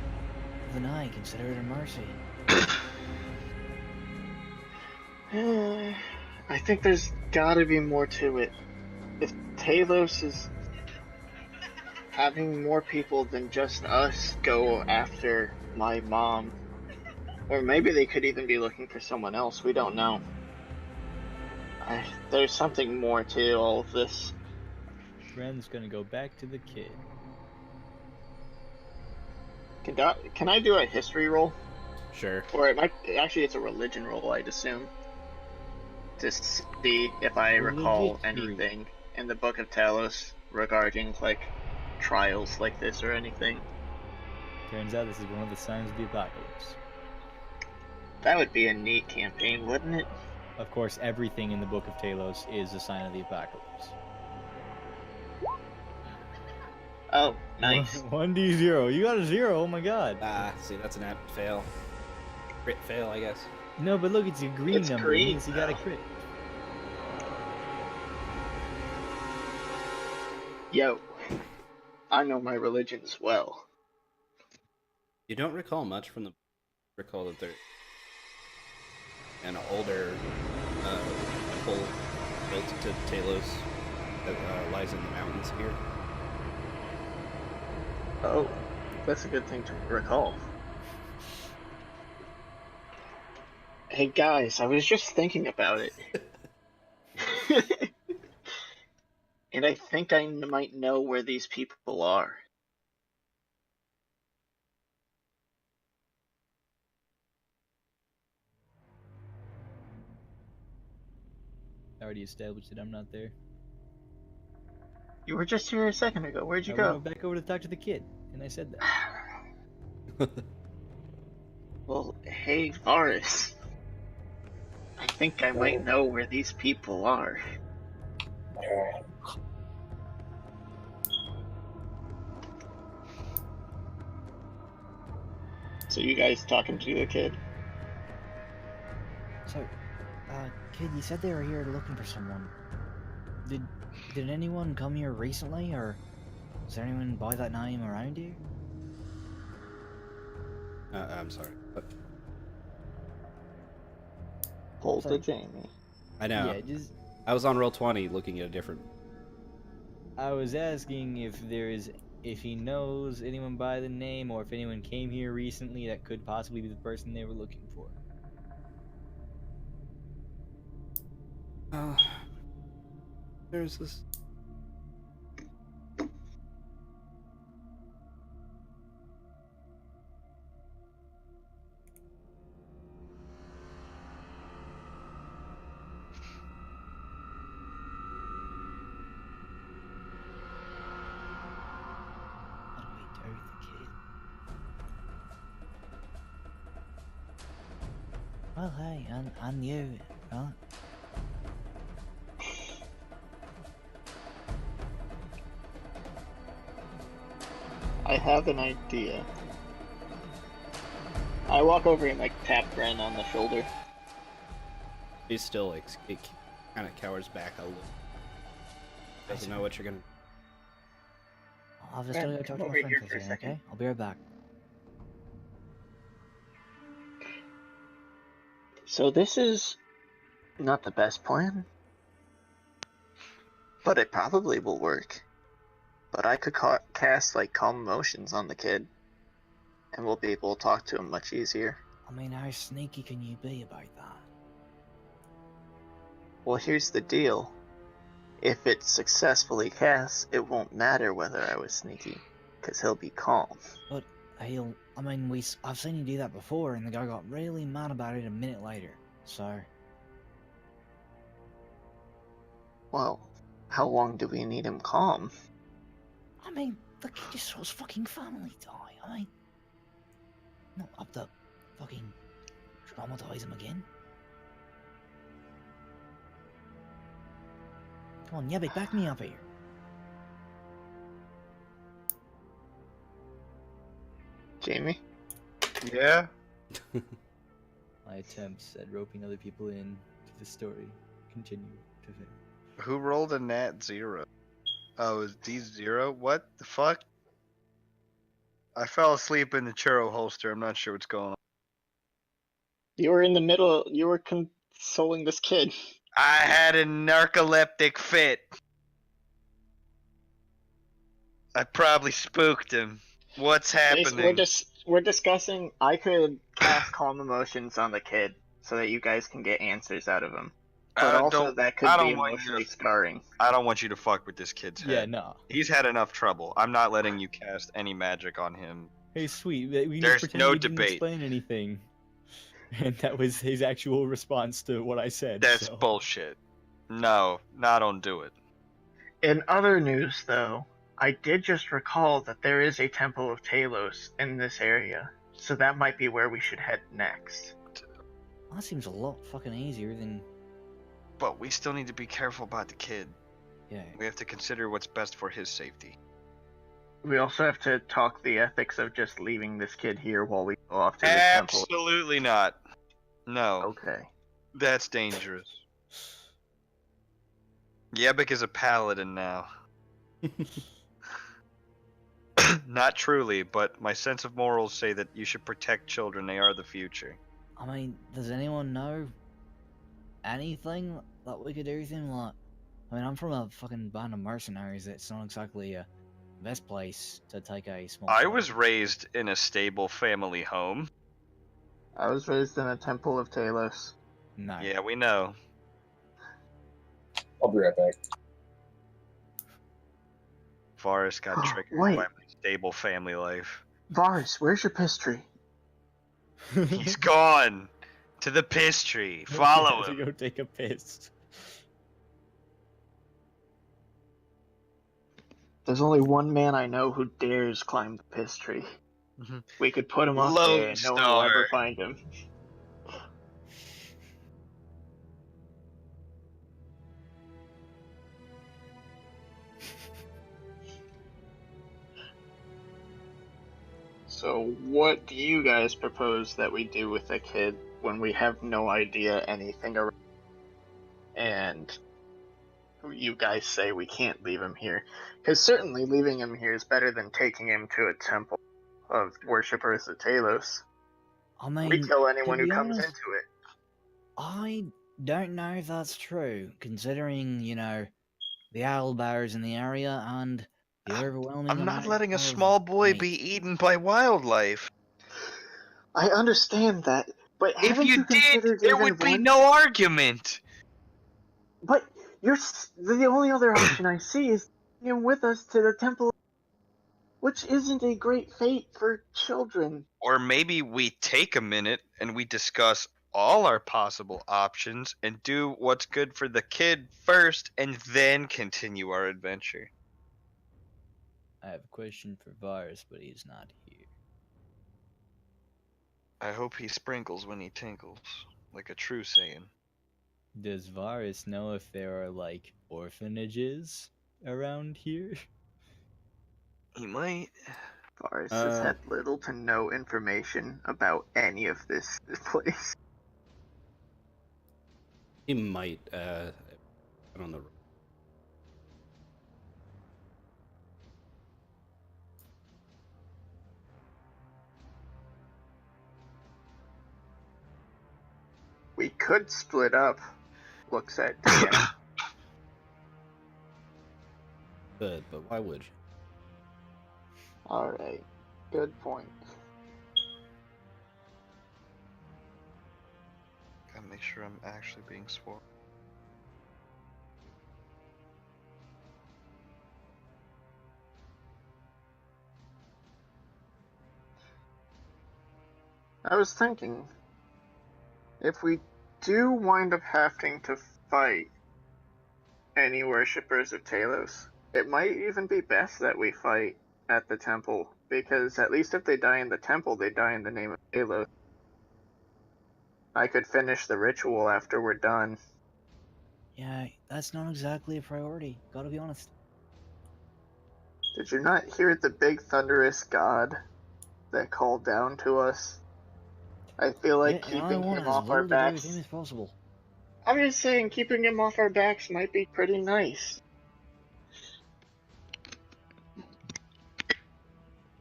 Then I consider it a mercy. I think there's gotta be more to it. If Talos is having more people than just us go after my mom, or maybe they could even be looking for someone else, we don't know. There's something more to all of this. Ren's gonna go back to the kid. Can I do a history roll? Sure. Or it might, actually it's a religion roll, I'd assume. To see if I recall Religion. anything in the Book of Talos regarding, like, trials like this or anything. Turns out this is one of the signs of the apocalypse. That would be a neat campaign, wouldn't it? Of course, everything in the Book of Talos is a sign of the apocalypse. Oh, nice. 1d0. You got a 0. Oh my god. Ah, see, that's an apt fail. Crit fail, I guess. No, but look, it's a green It's number. green, It means you got a though. crit. Yo, I know my religions well. You don't recall much from the. Recall that they're an older temple built to Talos that lies in the mountains here. Oh, that's a good thing to recall. Hey guys, I was just thinking about it. And I think I might know where these people are. I already established that I'm not there. You were just here a second ago. Where'd you I go? went back over to talk to the kid, and I said that. Well, hey, Varus. I think I might know where these people are. Alright. So you guys talking to the kid? So, kid, you said they were here looking for someone. Did anyone come here recently, or is there anyone by that name around here? I'm sorry. But Pull So- to Jamie. I know. Yeah, just I was on roll 20 looking at a different. I was asking if he knows anyone by the name or if anyone came here recently that could possibly be the person they were looking for. There's this. What do we do with the kid? Well, hey, I knew it, right? I have an idea. I walk over and like tap Bren on the shoulder. He's still like it kind of cowers back a little. Doesn't know what you're gonna. I've just gotta go Come talk to my over friend here for a for a second, second. okay? I'll be right back. So this is not the best plan, but it probably will work. But I could cast like calm emotions on the kid, and we'll be able to talk to him much easier. I mean, how sneaky can you be about that? Well, here's the deal. If it's successfully cast, it won't matter whether I was sneaky, because he'll be calm. But I mean, I've seen you do that before, and the guy got really mad about it a minute later. So, Well, how long do we need him calm? I mean, the kid just saw his fucking family die. I mean, not up to fucking traumatize him again. Come on, Yabik, back me up here. Jamie? Yeah? My attempts at roping other people in to the story continue to fail. Who rolled a nat 0? Oh, is D0? What the fuck? I fell asleep in the churro holster. I'm not sure what's going on. You were in the middle, you were consoling this kid. I had a narcoleptic fit. I probably spooked him. What's happening? We're discussing, I could cast calm emotions on the kid, so that you guys can get answers out of him. But also that could be emotionally scarring. I don't want you to fuck with this kid's head. Yeah, no. He's had enough trouble. I'm not letting you cast any magic on him. Hey, sweet. We There's just pretend no we didn't debate. explain anything. And that was his actual response to what I said. That's so. bullshit. No, don't do it. In other news, though, I did just recall that there is a Temple of Talos in this area, so that might be where we should head next. That seems a lot fucking easier than. But we still need to be careful about the kid. Yeah. We have to consider what's best for his safety. We also have to talk the ethics of just leaving this kid here while we go off to the temple. Absolutely not. No. Okay. That's dangerous. Yebik is a paladin now. Not truly, but my sense of morals say that you should protect children. They are the future. I mean, does anyone know anything that we could do with him? Like, I mean, I'm from a fucking band of mercenaries. It's not exactly the best place to take a small. I child. was raised in a stable family home. I was raised in a Temple of Talos. No. Yeah, we know. I'll be right back. Forrest got triggered Wait. by my stable family life. Varus, where's your piss tree? He's gone to the piss tree. Follow To him. go take a piss. There's only one man I know who dares climb the piss tree. Mhm. We could put him up Lone there and no one will ever Star. find him. So what do you guys propose that we do with a kid when we have no idea anything around? And you guys say we can't leave him here. Because certainly leaving him here is better than taking him to a temple of worshippers of Talos. I mean, We kill anyone to who be comes honest, into it. I don't know if that's true, considering, the owlbears in the area and the overwhelming I'm not amount letting a of small boy be meat. eaten by wildlife. I understand that, but If haven't you you did, considered there even would be one? no argument. But the only other option I see is taking him with us to the temple, which isn't a great fate for children. Or maybe we take a minute and we discuss all our possible options and do what's good for the kid first and then continue our adventure. I have a question for Virus, but he's not here. I hope he sprinkles when he tinkles, like a true Saiyan. Does Virus know if there are, like, orphanages around here? He might. Varus has had little to no information about any of this place. He might. I don't know. We could split up. Looks at DM. But why would you? Alright, good point. Gotta make sure I'm actually being sworn. I was thinking, if we do wind up having to fight any worshippers of Talos, it might even be best that we fight at the temple, because at least if they die in the temple, they die in the name of Talos. I could finish the ritual after we're done. Yeah, that's not exactly a priority, gotta be honest. Did you not hear the big thunderous god that called down to us? I feel like Yeah, and I keeping want him as off our little to do with him backs. as possible. I'm just saying, keeping him off our backs might be pretty nice.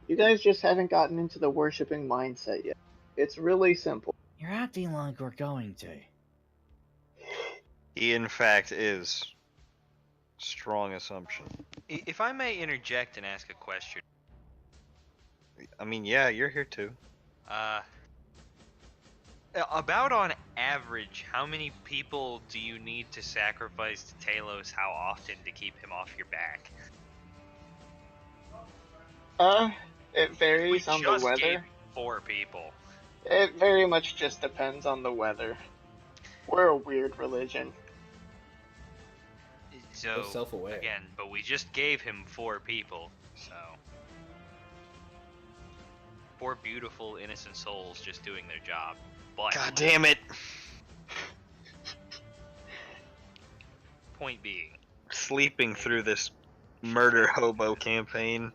You guys just haven't gotten into the worshipping mindset yet. It's really simple. You're acting like we're going to. He, in fact, is. Strong assumption. If I may interject and ask a question. I mean, yeah, you're here too. About on average, how many people do you need to sacrifice to Talos how often to keep him off your back? It varies on the just weather. gave 4 people. It very much just depends on the weather. We're a weird religion. So self-aware. Again, but we just gave him 4 people, so 4 beautiful, innocent souls just doing their job. But God damn it! Point being, Sleeping through this murder hobo campaign.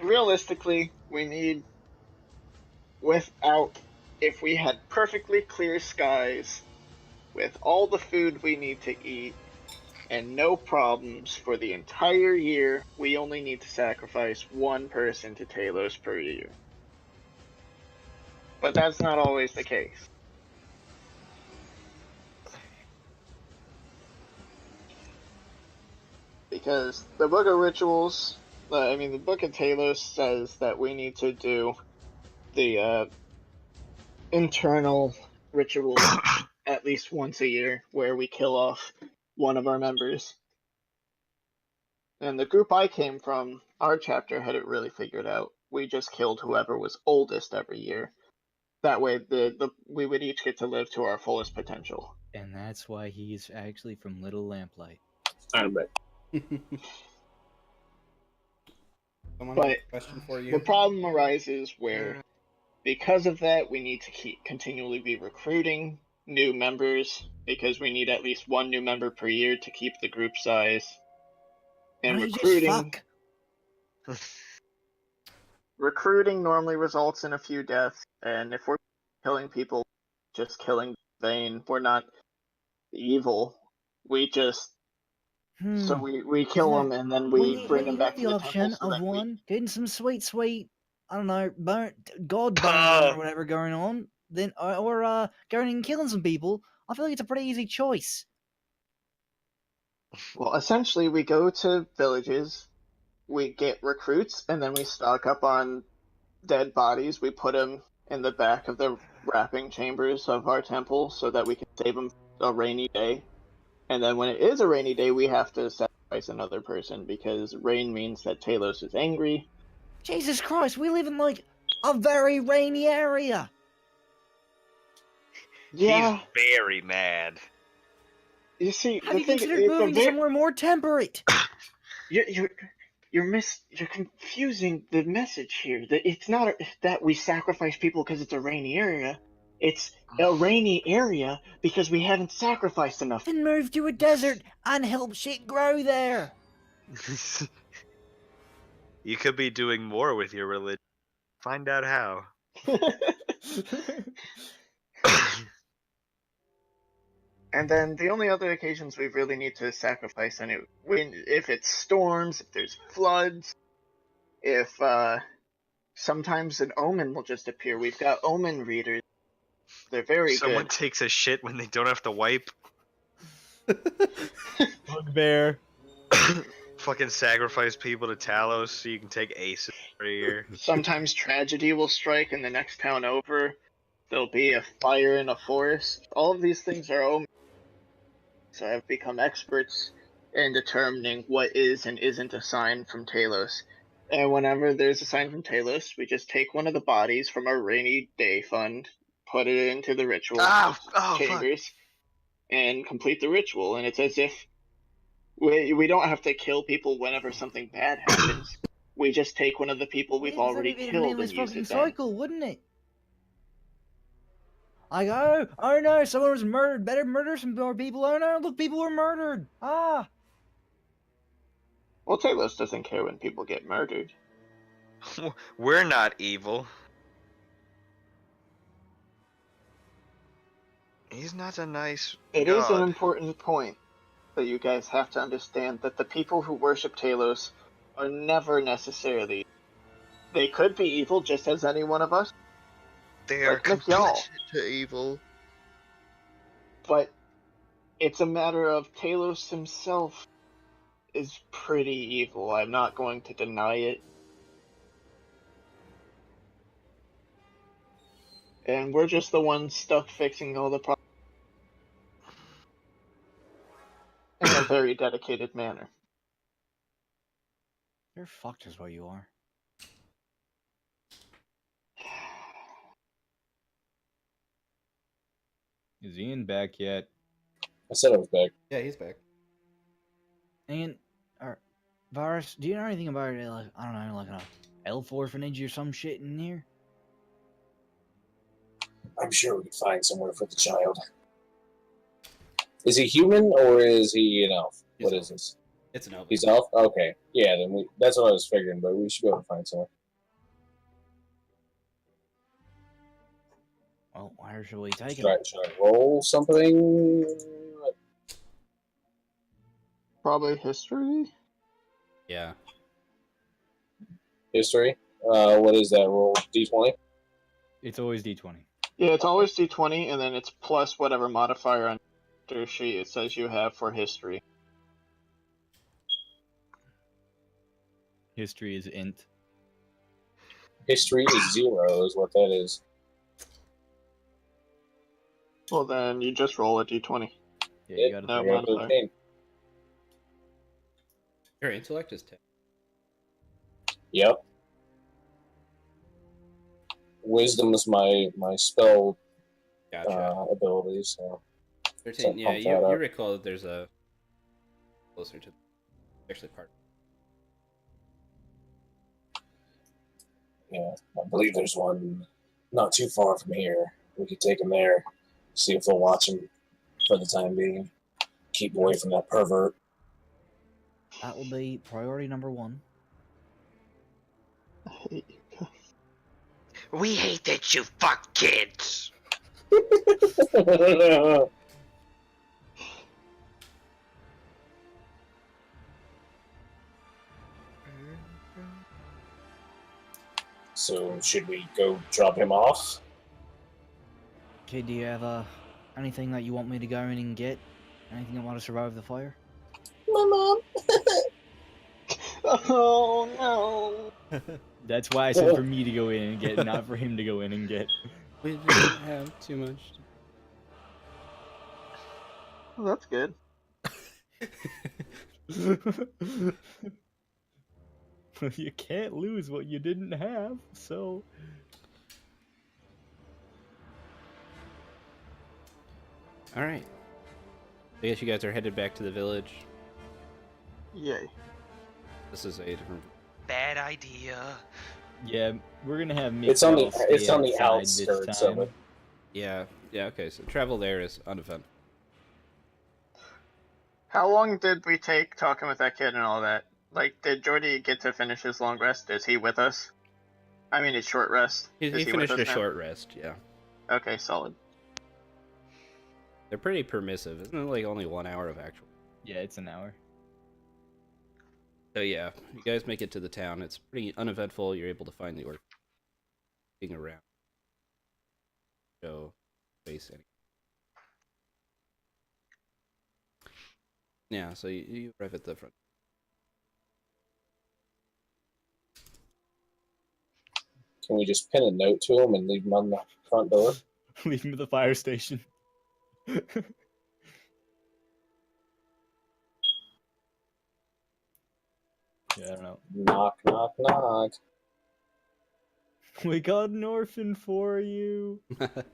Realistically, we need, if we had perfectly clear skies, with all the food we need to eat, and no problems for the entire year, we only need to sacrifice one person to Talos per year. But that's not always the case. Because the Book of Rituals, the Book of Talos says that we need to do the internal rituals at least once a year, where we kill off one of our members. And the group I came from, our chapter had it really figured out. We just killed whoever was oldest every year. That way, we would each get to live to our fullest potential. And that's why he's actually from Little Lamplight. But question for you. the problem arises where, because of that, we need to continually be recruiting new members, because we need at least one new member per year to keep the group size. And Why don't you just fuck? Recruiting normally results in a few deaths, and if we're killing people, just killing vain, we're not evil. We just So we kill them and then we bring them you got back to the the temple option so of that we. one getting some sweet, I don't know, god burning or whatever going on, then or going and killing some people. I feel like it's a pretty easy choice. Well, essentially, we go to villages, we get recruits, and then we stock up on dead bodies. We put them in the back of the wrapping chambers of our temple so that we can save them a rainy day. And then when it is a rainy day, we have to sacrifice another person because rain means that Talos is angry. Jesus Christ, we live in like a very rainy area. Yeah, He's very mad. you see, Have the you thing considered it's a moving very somewhere more temperate? you're confusing the message here. That it's not that we sacrifice people because it's a rainy area. It's a rainy area because we haven't sacrificed enough. Then move to a desert and help shit grow there. You could be doing more with your religion. Find out how. And then the only other occasions we really need to sacrifice if it's storms, if there's floods, if sometimes an omen will just appear. We've got omen readers. They're very Someone good. takes a shit when they don't have to wipe. Bugbear. Fucking sacrifice people to Talos so you can take aces for a year. Sometimes tragedy will strike in the next town over. There'll be a fire in a forest. All of these things are omens. So I've become experts in determining what is and isn't a sign from Talos. And whenever there's a sign from Talos, we just take one of the bodies from our rainy day fund, put it into the ritual chambers, and complete the ritual. And it's as if we don't have to kill people whenever something bad happens. We just take one of the people we've already killed and use it then. Cycle, wouldn't it? Like, oh no, someone was murdered. Better murder some more people. Oh no, look, people were murdered. Ah. Well, Talos doesn't care when people get murdered. We're not evil. He's not a nice It god. is an important point that you guys have to understand that the people who worship Talos are never necessarily. They could be evil just as any one of us. They are complicit to evil. But it's a matter of Talos himself is pretty evil. I'm not going to deny it. And we're just the ones stuck fixing all the problems in a very dedicated manner. You're fucked is what you are. Is Ian back yet? I said I was back. Yeah, he's back. And, Virus, do you know anything about it? Like, I don't know, like an elf orphanage or some shit in here? I'm sure we can find somewhere for the child. Is he human or is he an elf? What is this? It's an elf. He's elf? Okay. Yeah, then that's what I was figuring, but we should be able to find somewhere. Well, where should we take Should I it? roll something? Probably history? Yeah. History? What is that roll? D20? It's always D20. Yeah, it's always D20, and then it's plus whatever modifier on your sheet it says you have for history. History is int. History is 0 is what that is. Well, then you just roll a D20. Yeah, you got No to modifier. 13. Your intellect is 10. Yep. Wisdom is my spell Gotcha. ability, so 13. Yeah, pump you that up. recall that there's a closer to actually part. yeah, I believe there's one not too far from here. We could take him there, see if they'll watch him for the time being. Keep away from that pervert. That will be priority number 1. We hate that you fuck kids. So should we go drop him off? Okay, do you have anything that you want me to go in and get? Anything that want to survive the fire? My mom. Oh no! That's why I said for me to go in and get, not for him to go in and get. We didn't have too much. Well, that's good. You can't lose what you didn't have, so. All right. I guess you guys are headed back to the village. Yay. This is a different. Bad idea. Yeah, we're gonna have It's on the Mikael stay on the outside this outskirts of time. it. Yeah. Okay. So travel there is uneventful. How long did we take talking with that kid and all that? Like, did Jordy get to finish his long rest? Is he with us? I mean, his short rest. He Is he with finished us a now? short rest. Yeah. Okay, solid. They're pretty permissive. Isn't it like only 1 hour of actual? Yeah, it's an hour. So yeah, you guys make it to the town. It's pretty uneventful. You're able to find the orc being around. So, face any. Yeah, so you arrive at the front. Can we just pin a note to him and leave him on the front door? Leave him at the fire station. Yeah, I don't know. Knock, knock, knock. We got an orphan for you.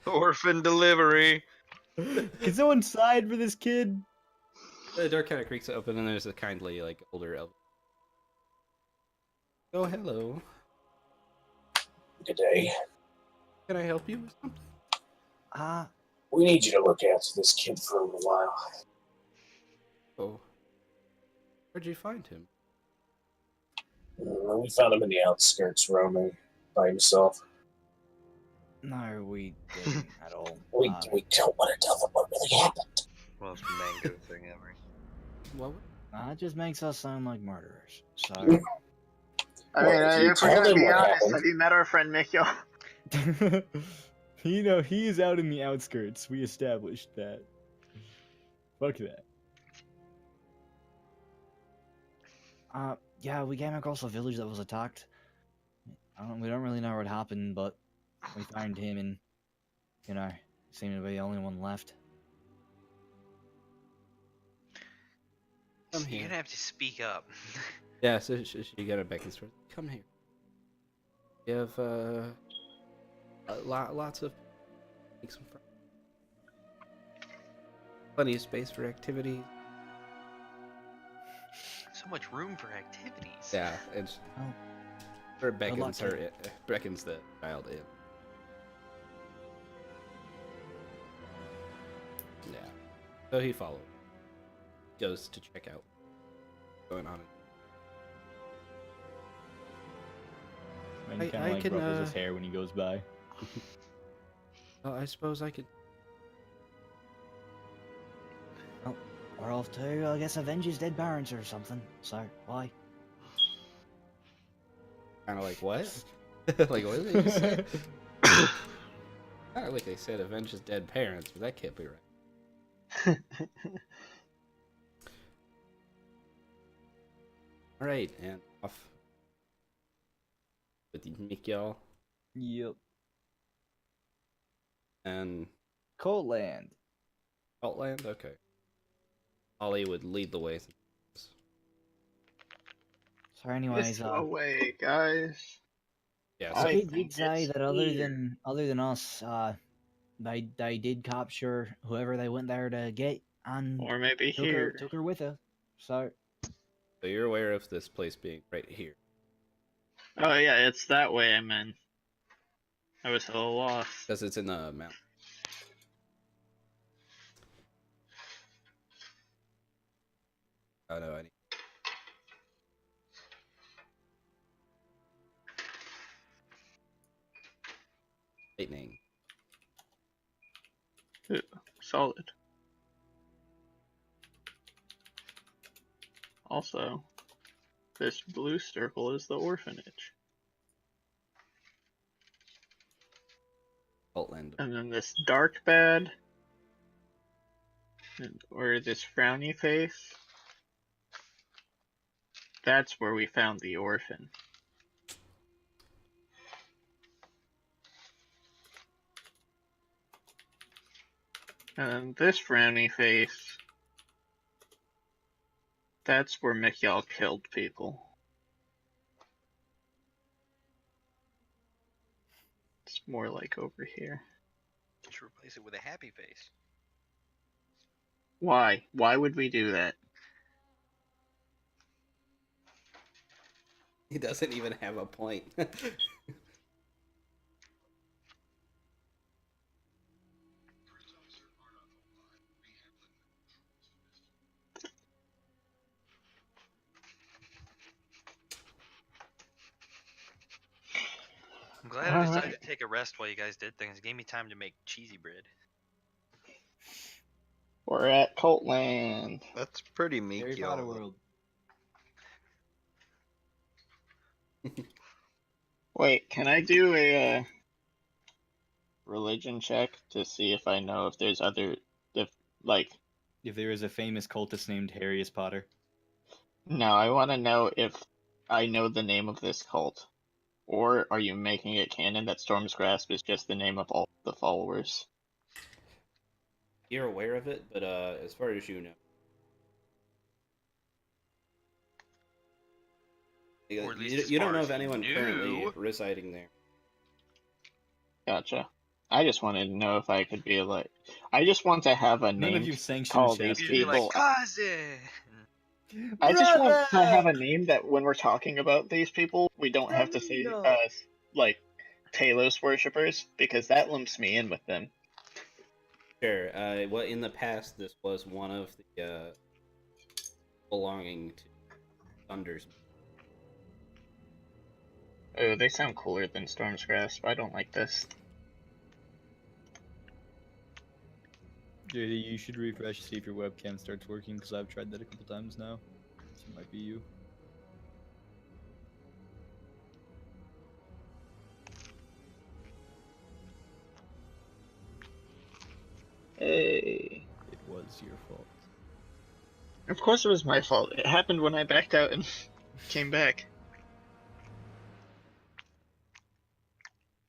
Orphan delivery. Can someone side for this kid? The door kind of creaks open, and there's a kindly, like, older elf. Oh, hello. Good day. Can I help you with something? We need you to look after this kid for a little while. Oh. Where'd you find him? We found him in the outskirts, roaming by himself. No, we didn't at all. We don't want to tell them what really happened. Most mango thing ever. What? That just makes us sound like murderers. So, I mean, Well, if you if we're tell gonna them be what honest, happened- have you met our friend Mikhail? You know, he is out in the outskirts. We established that. Fuck that. yeah, we came across a village that was attacked. We don't really know what happened, but we found him and, you know, seemed to be the only one left. Come You're here. gonna have to speak up. Yeah, so she got her back and forth. Come here. You have lots of make some friends. Plenty of space for activities. So much room for activities. Yeah, it's Oh. her luck, beckons kid. her beckons the child in. Yeah, so he follows. Goes to check out what's going on. And he I kind of like can, ruffles his hair when he goes by. Well, I suppose I could. We're off to, I guess, avenge his dead parents or something. So, why? Kind of like what? Like what did they just say? Not like they said avenge his dead parents, but that can't be right. All right, and off with Mikhail Yep. and Coldland. Outland. Okay, Ollie would lead the way. So, anyways, Go away, guys. Yeah, I so he think did say it's that other here. than us, they did capture whoever they went there to get and Or maybe took here. her with her. So, you're aware of this place being right here. Oh yeah, it's that way I meant. I was so lost. Because it's in the mountain. Oh no, I need. Lightning. Solid. Also, this blue circle is the orphanage. Cultland. And then this dark bad, or this frowny face. That's where we found the orphan. And this frowny face, that's where Mikhail killed people. It's more like over here. Just replace it with a happy face. Why? Why would we do that? He doesn't even have a point. I'm glad I decided to take a rest while you guys did things. It gave me time to make cheesy bread. We're at Cultland. That's pretty Harry meek, Potter y'all. world. Wait, can I do a religion check to see if I know if there's other, like, If there is a famous cultist named Harrius Potter. no, I want to know if I know the name of this cult. Or are you making it canon that Storm's Grasp is just the name of all the followers? You're aware of it, but as far as you know. Or at least as You don't far know as of you anyone knew. currently residing there. Gotcha. I just wanted to know if I could be like, I just want to have a None of name you to sanctioned call chapter. these You'd be like, people. cousin! I just want to Brother! have a name that when we're talking about these people, we don't have to say, Camino! like, Talos worshippers, because that lumps me in with them. Sure. Well, in the past, this was one of the belonging to Thunder's. Oh, they sound cooler than Storm's Grasp. I don't like this. JD, you should refresh to see if your webcam starts working, because I've tried that a couple times now. So it might be you. Hey. It was your fault. Of course it was my fault. It happened when I backed out and came back.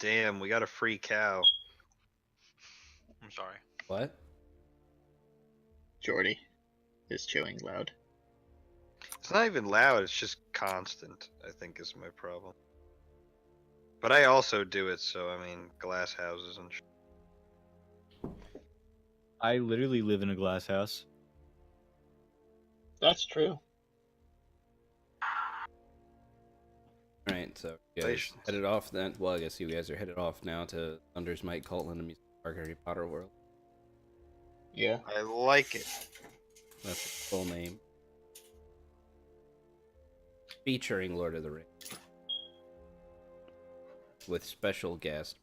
Damn, we got a free cow. I'm sorry. What? Jordy is chewing loud. It's not even loud, it's just constant, I think is my problem. But I also do it, so I mean, glass houses and I literally live in a glass house. That's true. Alright, so you guys Relations. headed off then. Well, I guess you guys are headed off now to Thunder's Might, Cultland, Amusement Park, Harry Potter World. Yeah. I like it. That's the full name. Featuring Lord of the Rings. With special guest.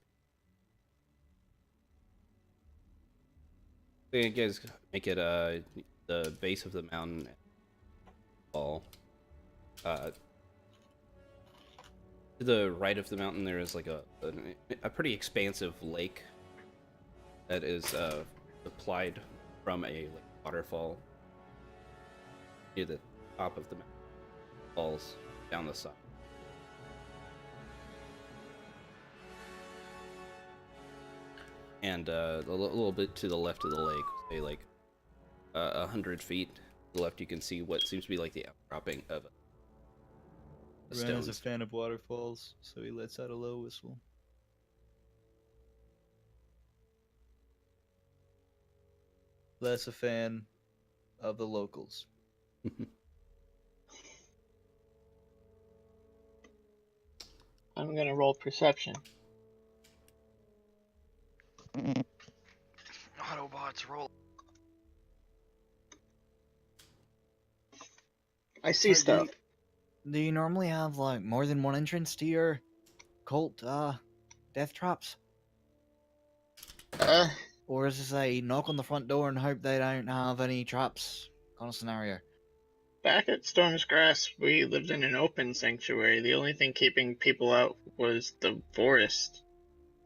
So you guys make it the base of the mountain fall. To the right of the mountain there is like a pretty expansive lake that is supplied from a waterfall near the top of the mountain. Falls down the side. And a little bit to the left of the lake, say like 100 feet to the left, you can see what seems to be like the outcropping of a Ren is a stones. fan of waterfalls, so he lets out a low whistle. Less a fan of the locals. I'm gonna roll perception. Autobots roll. I see stuff. Do you normally have like more than one entrance to your cult death traps? Or is this a knock on the front door and hope they don't have any traps kind of scenario? Back at Storm's Grasp, we lived in an open sanctuary. The only thing keeping people out was the forest.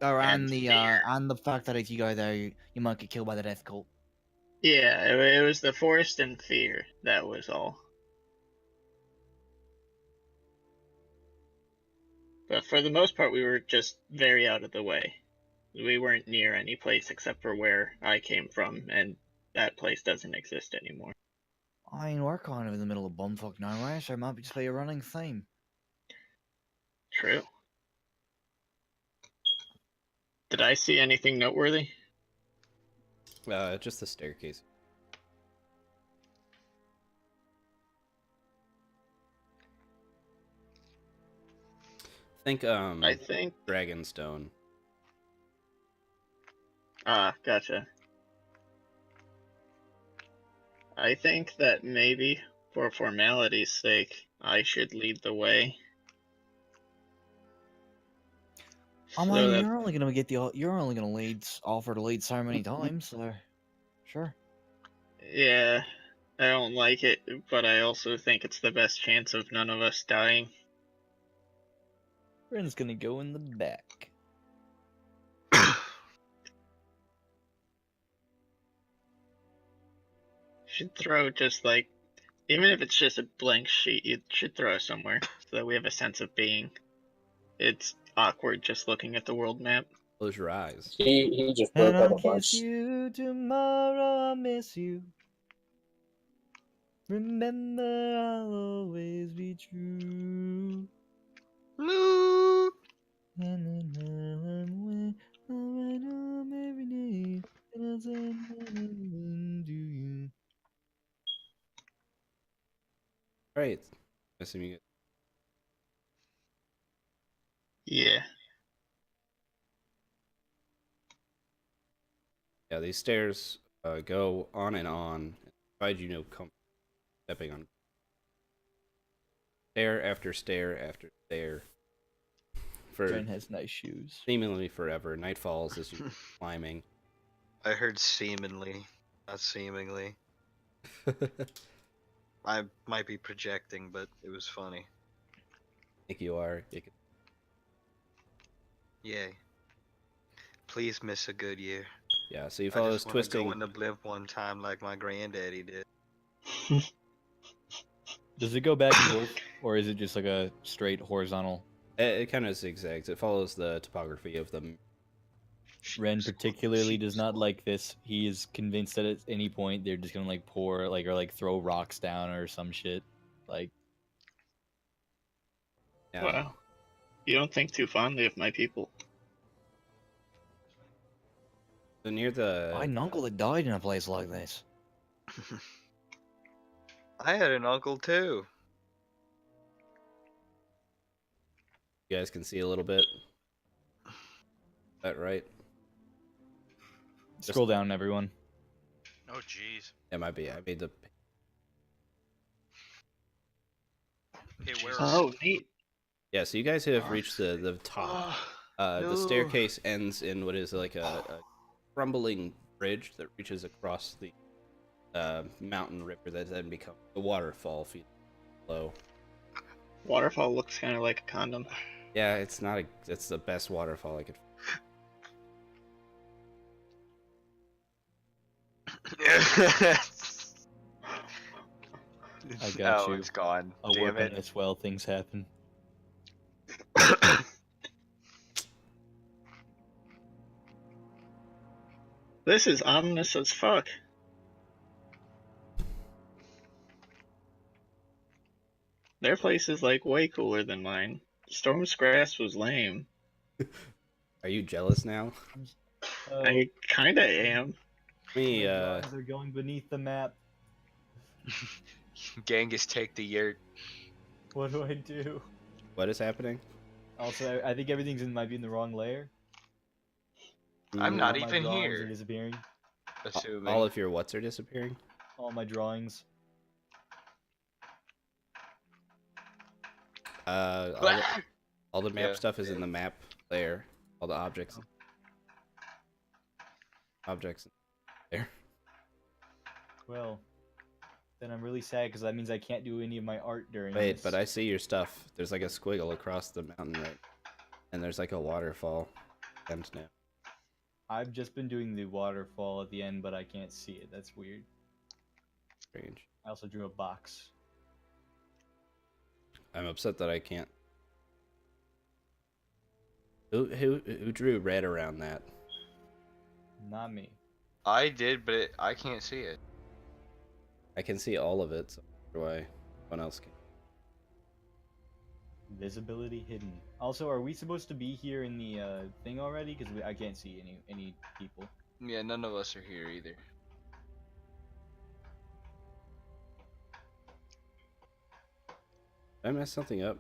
Oh, and and the fact that if you go there, you might get killed by the death cult. Yeah, it was the forest and fear. That was all. But for the most part, we were just very out of the way. We weren't near any place except for where I came from, and that place doesn't exist anymore. I mean, we're kind of in the middle of bumfuck nowhere, so it might just be a running theme. True. Did I see anything noteworthy? Just the staircase. I think. Dragonstone. Ah, gotcha. I think that maybe, for formality's sake, I should lead the way. I So mean, that, you're only gonna offer to lead so many times, so sure. yeah, I don't like it, but I also think it's the best chance of none of us dying. Ren's gonna go in the back. Should throw just like, even if it's just a blank sheet, you should throw it somewhere so that we have a sense of being. It's awkward just looking at the world map. Close your eyes. He just And broke up I'll a bunch. kiss you tomorrow, I'll miss you. Remember, I'll always be true. Lou. And then I'm away, I write home every day, and I'll send nothing to you. Alright. Assuming you Yeah. Yeah, these stairs go on and on, provide you no comfort stepping on stair after stair after stair for Ren has nice shoes. seemingly forever. Night falls as you're climbing. I heard seemingly, not seemingly. I might be projecting, but it was funny. I think you are. Yay. Please miss a good year. Yeah, so you I follow just this want to go twisting. in the blimp one time like my granddaddy did. Does it go back and forth, or is it just like a straight horizontal? It kind of zigzags. It follows the topography of the. Ren particularly does not like this. He is convinced that at any point they're just gonna like pour like or like throw rocks down or some shit. Like Yeah. Wow. You don't think too fondly of my people. So near the. I had an uncle that died in a place like this. I had an uncle too. You guys can see a little bit. Is that right? scroll down, everyone. Oh jeez. It might be. I made the. Okay, where Oh, neat. Yeah, so you guys have reached the top. The no. staircase ends in what is like a crumbling bridge that reaches across the mountain river that then becomes a waterfall feet below. Waterfall looks kind of like a condom. Yeah, it's not a. It's the best waterfall I could. I got Oh, you. it's gone. I'll Damn work on it. this while things happen. This is ominous as fuck. Their place is like way cooler than mine. Storm's grass was lame. Are you jealous now? I kinda am. Me, They're going beneath the map. Genghis take the yurt. What do I do? what is happening? Also, I think everything's might be in the wrong layer. I'm not All my even drawings here. are disappearing. Assuming. All of your whats are disappearing. All my drawings. All the map Yeah. stuff is in the map layer. All the objects. Objects there. Well, then I'm really sad because that means I can't do any of my art during Wait, this. but I see your stuff. There's like a squiggle across the mountain, right? And there's like a waterfall. end now. I've just been doing the waterfall at the end, but I can't see it. That's weird. Strange. I also drew a box. I'm upset that I can't. Who drew red around that? Not me. I did, but I can't see it. I can see all of it, so why one else can? Visibility hidden. Also, are we supposed to be here in the thing already? Because I can't see any people. Yeah, none of us are here either. Did I mess something up?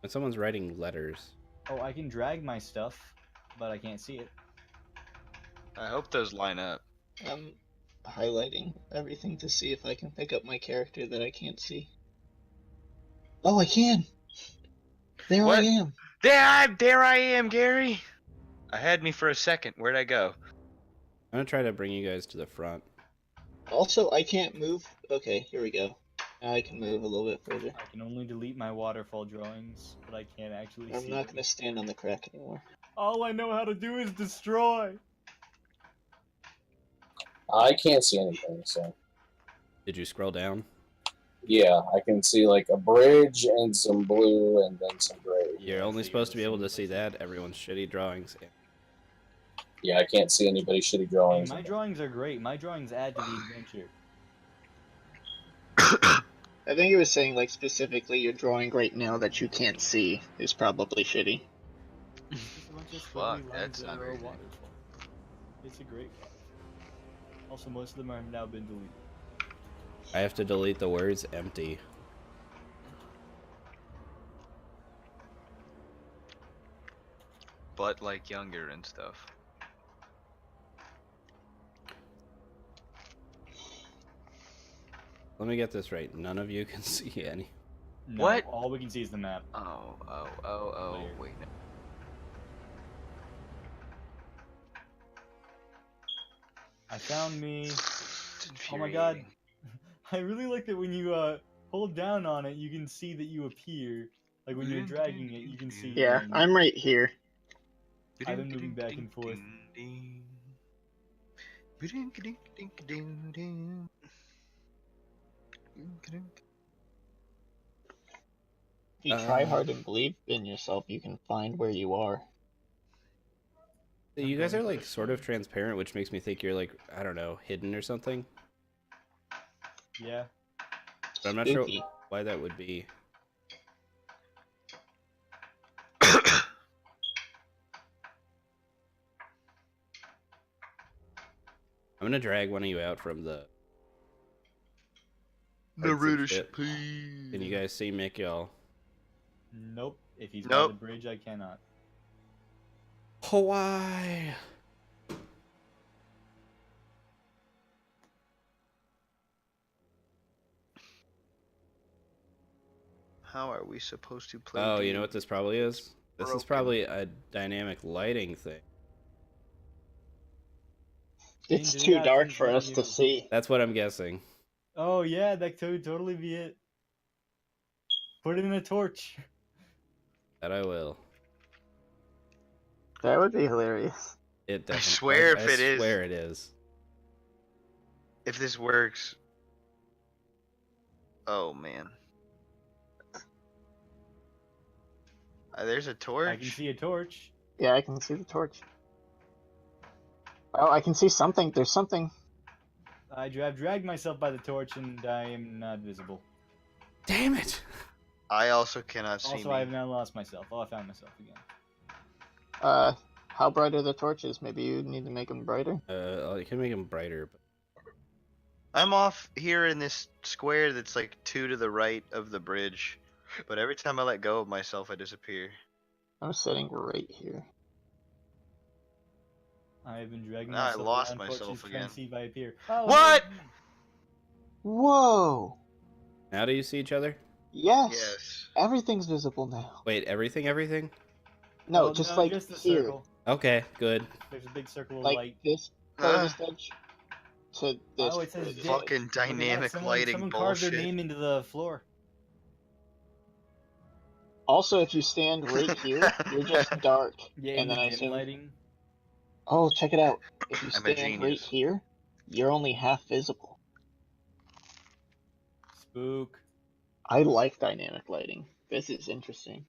And someone's writing letters. Oh, I can drag my stuff, but I can't see it. I hope those line up. I'm highlighting everything to see if I can pick up my character that I can't see. Oh, I can! There What? I am! There I am, Gary! I had me for a second. Where'd I go? I'm gonna try to bring you guys to the front. Also, I can't move. Okay, here we go. Now I can move a little bit further. I can only delete my waterfall drawings, but I can't actually I'm see not them. gonna stand on the crack anymore. All I know how to do is destroy! I can't see anything, so Did you scroll down? yeah, I can see like a bridge and some blue and then some gray. You're Yeah, only so supposed to be you're able to the see same that. Everyone's shitty drawings. Yeah, I can't see anybody's shitty Hey, drawings. my drawings are great. My drawings add to the adventure. I think he was saying, like, specifically your drawing right now that you can't see is probably shitty. It's just a bunch of Fuck, squiggly lines that's that not are very a good. waterfall. It's a great waterfall. Also, most of them have now been deleted. I have to delete the words empty. But like younger and stuff. Let me get this right. None of you can see any. No, What? all we can see is the map. Oh, Weird. wait, no. I found me. It's Oh my god. infuriating. I really like that when you hold down on it, you can see that you appear. Like when you're dragging it, you can see. Yeah, I'm right here. I've been moving back and forth. If you try hard and believe in yourself, you can find where you are. You guys are like sort of transparent, which makes me think you're like, I don't know, hidden or something. Yeah. But I'm not Spooky. sure why that would be. I'm gonna drag one of you out from the Narratorship. Can you guys see Mick, y'all? Nope. If he's by Nope. the bridge, I cannot. Hawaii. How are we supposed to play? Oh, you know what this probably is? This is Broken. probably a dynamic lighting thing. It's Change too the dark options for when us to you- see. That's what I'm guessing. Oh yeah, that could totally be it. Put it in a torch. That I will. That would be hilarious. It I definitely. swear if it I is. swear it is. If this works. Oh man. There's a torch. I can see a torch. Yeah, I can see the torch. Oh, I can see something. There's something. I've dragged myself by the torch and I am not visible. Damn it! I also cannot see Also, me. I have now lost myself. Oh, I found myself again. How bright are the torches? Maybe you need to make them brighter. You can make them brighter. But... I'm off here in this square that's like 2 to the right of the bridge. But every time I let go of myself, I disappear. I'm sitting right here. I have been dragging Now I myself lost around myself torches trying again. to see if I appear. Oh, What? no. Whoa! Now do you see each other? Yes! Yes. Everything's visible now. Wait, everything? No, Well, just no, like just the here. circle. Okay, good. There's a big circle of Like light. this furthest edge to this Oh, it says furthest dead. edge. Fucking Look at that, dynamic someone lighting carved their bullshit. name into the floor. Also, if you stand right here, you're just dark. Yeah, and in then the I dim assume. lighting. Oh, check it out. If you I'm a stand right genius. here, you're only half visible. Spook. I like dynamic lighting. This is interesting.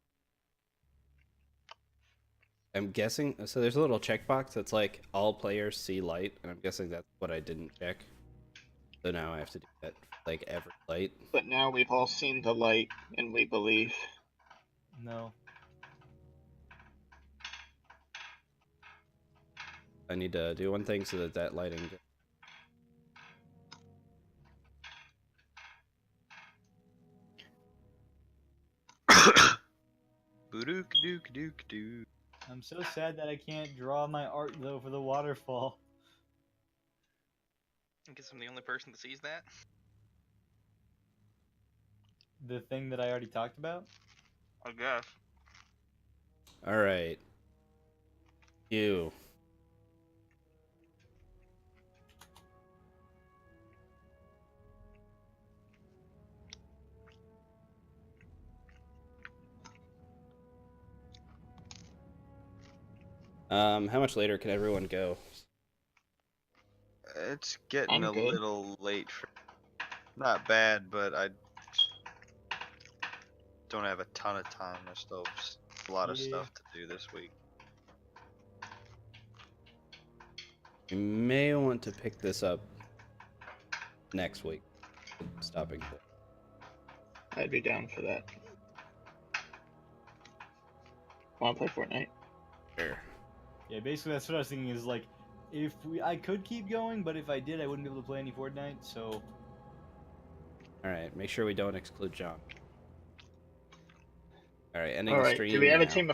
I'm guessing. So there's a little checkbox that's like all players see light, and I'm guessing that's what I didn't check. So now I have to do that for, like every light. But now we've all seen the light, and we believe. No. I need to do one thing so that that lighting. Boo-dook-dook-dook-doo. I'm so sad that I can't draw my art though for the waterfall. I guess I'm the only person that sees that. The thing that I already talked about. I guess. All right. You. How much later can everyone go? It's getting I'm a good. little late for. Not bad, but I don't have a ton of time. There's still a lot of Yeah. stuff to do this week. You may want to pick this up next week. Stopping point. I'd be down for that. Wanna play Fortnite? Sure. Yeah, basically that's what I was thinking. Is like, I could keep going, but if I did, I wouldn't be able to play any Fortnite. So. All right. Make sure we don't exclude John. All right. Ending the Alright, stream do we have now. a team of